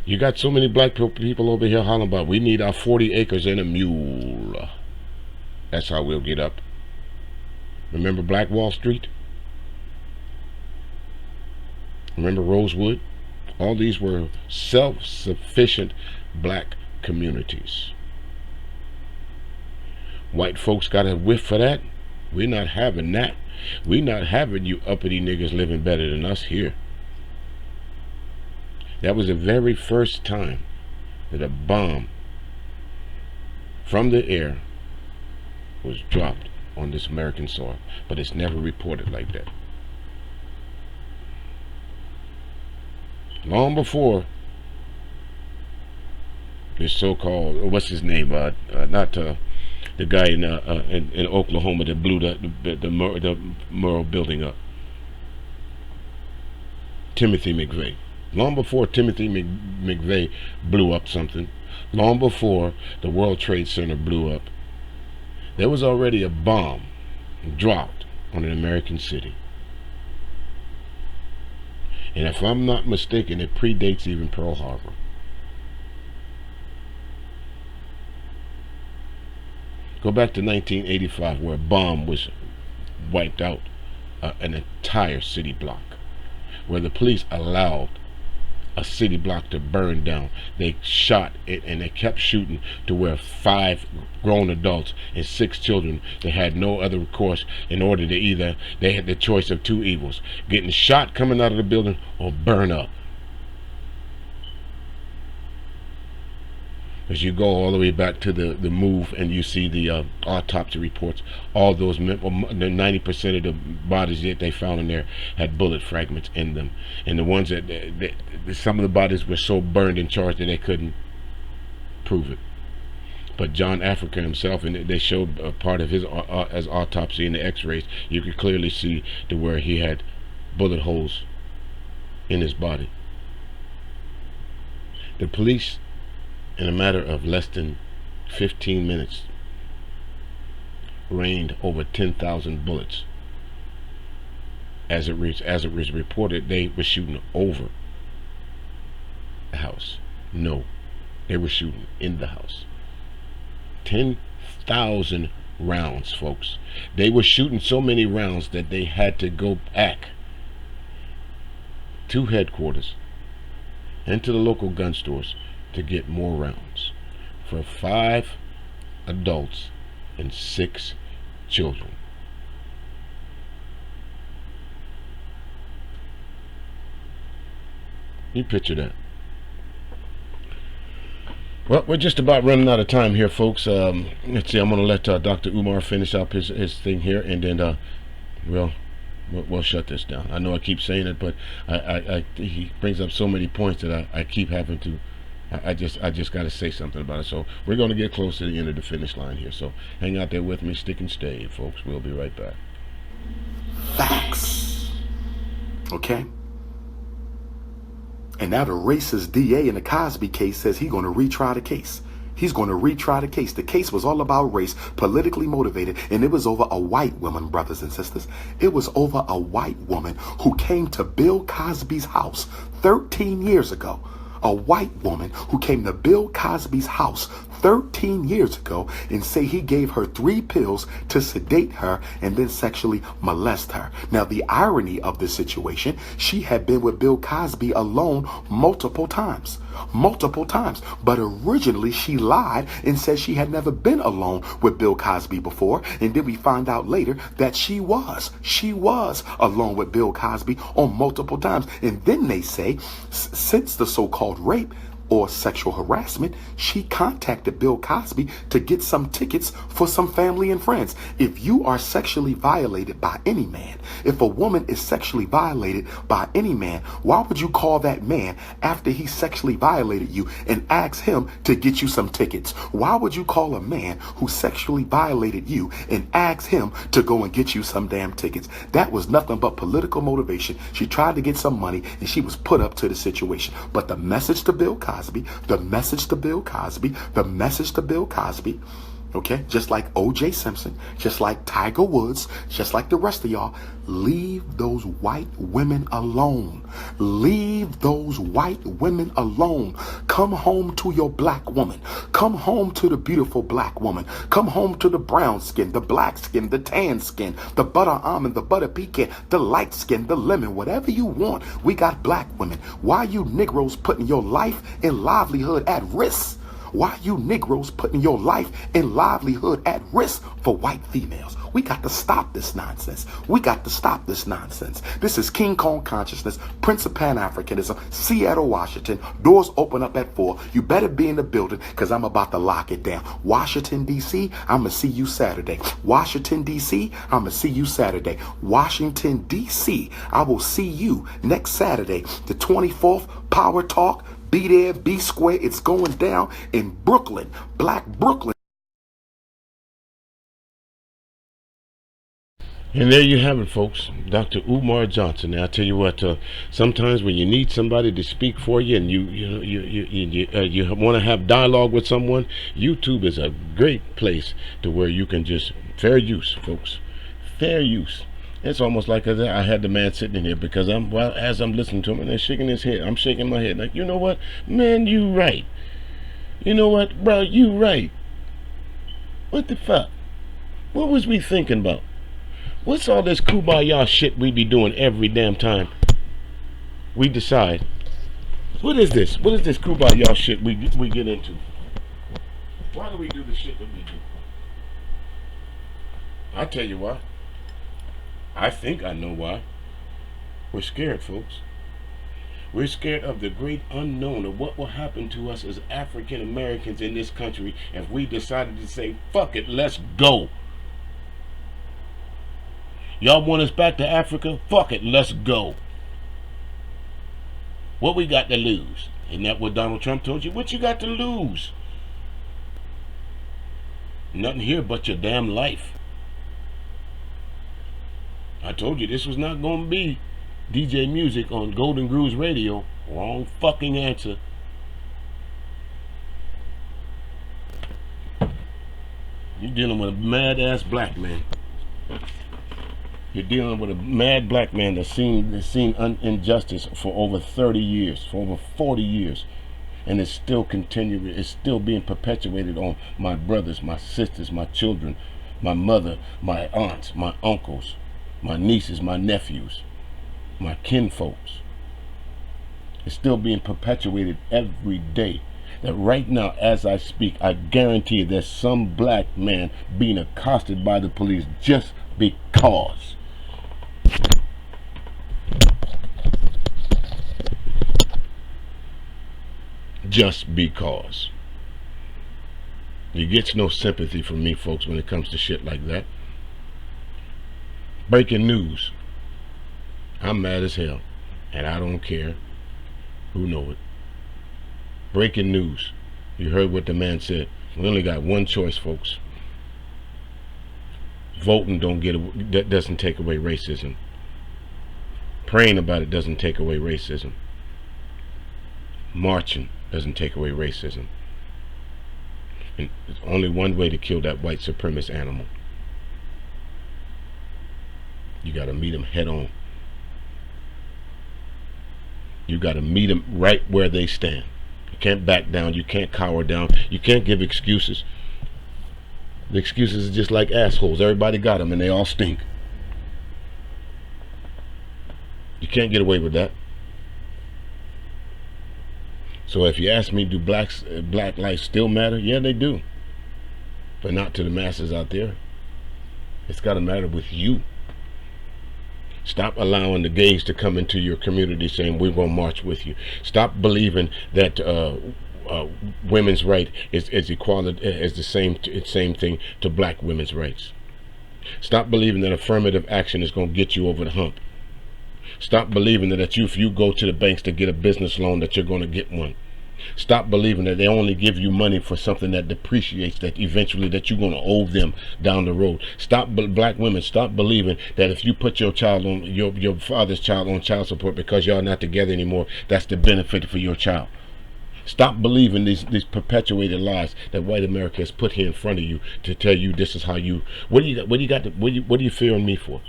You got so many black people over here hollering about, we need our 40 acres and a mule. That's how we'll get up. Remember Black Wall Street? Remember Rosewood? All these were self-sufficient black communities. White folks got a whiff for that. We're not having that. We're not having you uppity niggas living better than us here. That was the very first time that a bomb from the air was dropped on this American soil. But it's never reported like that. Long before this so-called, what's his name? The guy in Oklahoma that blew the Murrah building up. Timothy McVeigh. Long before Timothy McVeigh blew up something, long before the World Trade Center blew up, there was already a bomb dropped on an American city. And if I'm not mistaken, it predates even Pearl Harbor. Go back to 1985, where a bomb was wiped out an entire city block, where the police allowed a city block to burn down. They shot it, and they kept shooting to where 5 grown adults and 6 children, they had no other recourse in order to they had the choice of 2 evils: getting shot coming out of the building or burn up. As you go all the way back to the move and you see the autopsy reports, all those 90% of the bodies that they found in there had bullet fragments in them, and the ones that some of the bodies were so burned and charged that they couldn't prove it. But John Africa himself, and they showed a part of his as autopsy in the X-rays, you could clearly see to where he had bullet holes in his body. The police, in a matter of less than 15 minutes, rained over 10,000 bullets. As it was reported, they were shooting over the house. No, they were shooting in the house. 10,000 rounds, folks. They were shooting so many rounds that they had to go back to headquarters and to the local gun stores to get more rounds for 5 adults and 6 children. You picture that. Well, we're just about running out of time here, folks. Let's see. I'm going to let Dr. Umar finish up his thing here, and then we'll shut this down. I know I keep saying it, but he brings up so many points that I keep having to. I just got to say something about it. So we're going to get close to the end of the finish line here. So hang out there with me, stick and stay, folks. We'll be right back. Facts. Okay? And now the racist DA in the Cosby case says he's going to retry the case. He's going to retry the case. The case was all about race, politically motivated, and it was over a white woman, brothers and sisters. It was over a white woman who came to Bill Cosby's house 13 years ago. A white woman who came to Bill Cosby's house 13 years ago and say he gave her 3 pills to sedate her and then sexually molest her. Now, the irony of the situation, she had been with Bill Cosby alone multiple times. But originally she lied and said she had never been alone with Bill Cosby before. And then we find out later that she was alone with Bill Cosby on multiple times. And then they say, since the so-called rape or sexual harassment, she contacted Bill Cosby to get some tickets for some family and friends. If you are sexually violated by any man, if a woman is sexually violated by any man, why would you call that man after he sexually violated you and ask him to get you some tickets? Why would you call a man who sexually violated you and ask him to go and get you some damn tickets? That was nothing but political motivation. She tried to get some money and she was put up to the situation. But the message to Bill Cosby, okay, just like O.J. Simpson, just like Tiger Woods, just like the rest of y'all, leave those white women alone. Leave those white women alone. Come home to your black woman. Come home to the beautiful black woman. Come home to the brown skin, the black skin, the tan skin, the butter almond, the butter pecan, the light skin, the lemon, whatever you want. We got black women. Why you Negroes putting your life and livelihood at risk? Why you Negroes putting your life and livelihood at risk for white females? We got to stop this nonsense. This is King Kong Consciousness, Prince of Pan-Africanism, Seattle, Washington. Doors open up at 4. You better be in the building because I'm about to lock it down. Washington, D.C., I'm going to see you Saturday. Washington, D.C., I'm going to see you Saturday. Washington, D.C., I will see you next Saturday, the 24th, Power Talk. Be there, be square. It's going down in Brooklyn, Black Brooklyn. And there you have it, folks. Dr. Umar Johnson. Now, I tell you what, sometimes when you need somebody to speak for you and you want to have dialogue with someone, YouTube is a great place to where you can just, fair use, folks. Fair use. It's almost like I had the man sitting in here because as I'm listening to him and they're shaking his head, I'm shaking my head like, you know what, man, you right. You know what, bro, you right. What the fuck? What was we thinking about? What's all this kumbaya shit we be doing every damn time we decide? What is this? What is this kumbaya shit we get into? Why do we do the shit that we do? I tell you why. I think I know why. We're scared, folks. We're scared of the great unknown of what will happen to us as African Americans in this country if we decided to say, fuck it, let's go. Y'all want us back to Africa? Fuck it, let's go. What we got to lose? Isn't that what Donald Trump told you? What you got to lose? Nothing here but your damn life. I told you this was not going to be DJ Music on Golden Grooves Radio. Wrong fucking answer. You're dealing with a mad-ass black man. You're dealing with a mad black man that's seen injustice for over 30 years, for over 40 years. And it's still continuing, it's still being perpetuated on my brothers, my sisters, my children, my mother, my aunts, my uncles, my nieces, my nephews, my kinfolks. It's still being perpetuated every day. That right now, as I speak, I guarantee you there's some black man being accosted by the police just because. Just because. You get no sympathy from me, folks, when it comes to shit like that. Breaking news. I'm mad as hell, and I don't care who know it. Breaking news. You heard what the man said. We only got one choice, folks. Voting that doesn't take away racism. Praying about it doesn't take away racism. Marching doesn't take away racism. And there's only one way to kill that white supremacist animal. You got to meet them head on. You got to meet them right where they stand. You can't back down. You can't cower down. You can't give excuses. The excuses are just like assholes. Everybody got them and they all stink. You can't get away with that. So if you ask me, do black lives still matter? Yeah, they do. But not to the masses out there. It's got to matter with you. Stop allowing the gays to come into your community saying we're going to march with you. Stop believing that women's right is equality, is the same thing to black women's rights. Stop believing that affirmative action is going to get you over the hump. Stop believing that if you go to the banks to get a business loan that you're going to get one. Stop believing that they only give you money for something that depreciates, that eventually that you're going to owe them down the road. Stop, black women, stop believing that if you put your child on your father's child on child support because y'all not together anymore, that's the benefit for your child. Stop believing these perpetuated lies that white America has put here in front of you to tell you this is how you. What do you fear on me for?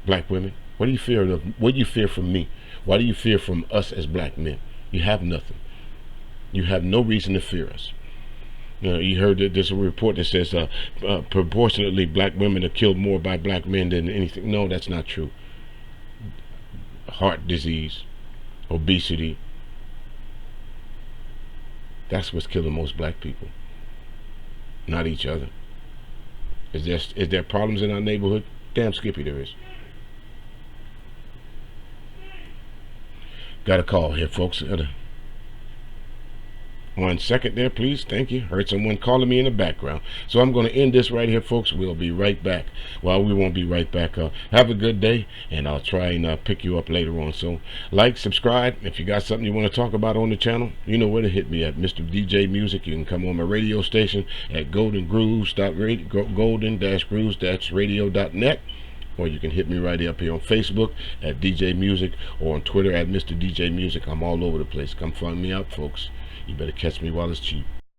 Black women, what do you fear of? What do you fear from me? Why do you fear from us as black men? You have nothing. You have no reason to fear us. You heard that there's a report that says proportionately black women are killed more by black men than anything. No, that's not true. Heart disease, obesity. That's what's killing most black people. Not each other. Is there problems in our neighborhood? Damn Skippy there is. Got a call here, folks. 1 second there, please. Thank you. Heard someone calling me in the background. So I'm going to end this right here, folks. We'll be right back. Well, we won't be right back. Have a good day, and I'll try and pick you up later on. So like, subscribe. If you got something you want to talk about on the channel, you know where to hit me at. MrDJMuziq. You can come on my radio station at golden-grooves-radio.net. Or you can hit me right up here on Facebook at DJ Music, or on Twitter at MrDJMuziq. I'm all over the place. Come find me out, folks. You better catch me while it's cheap.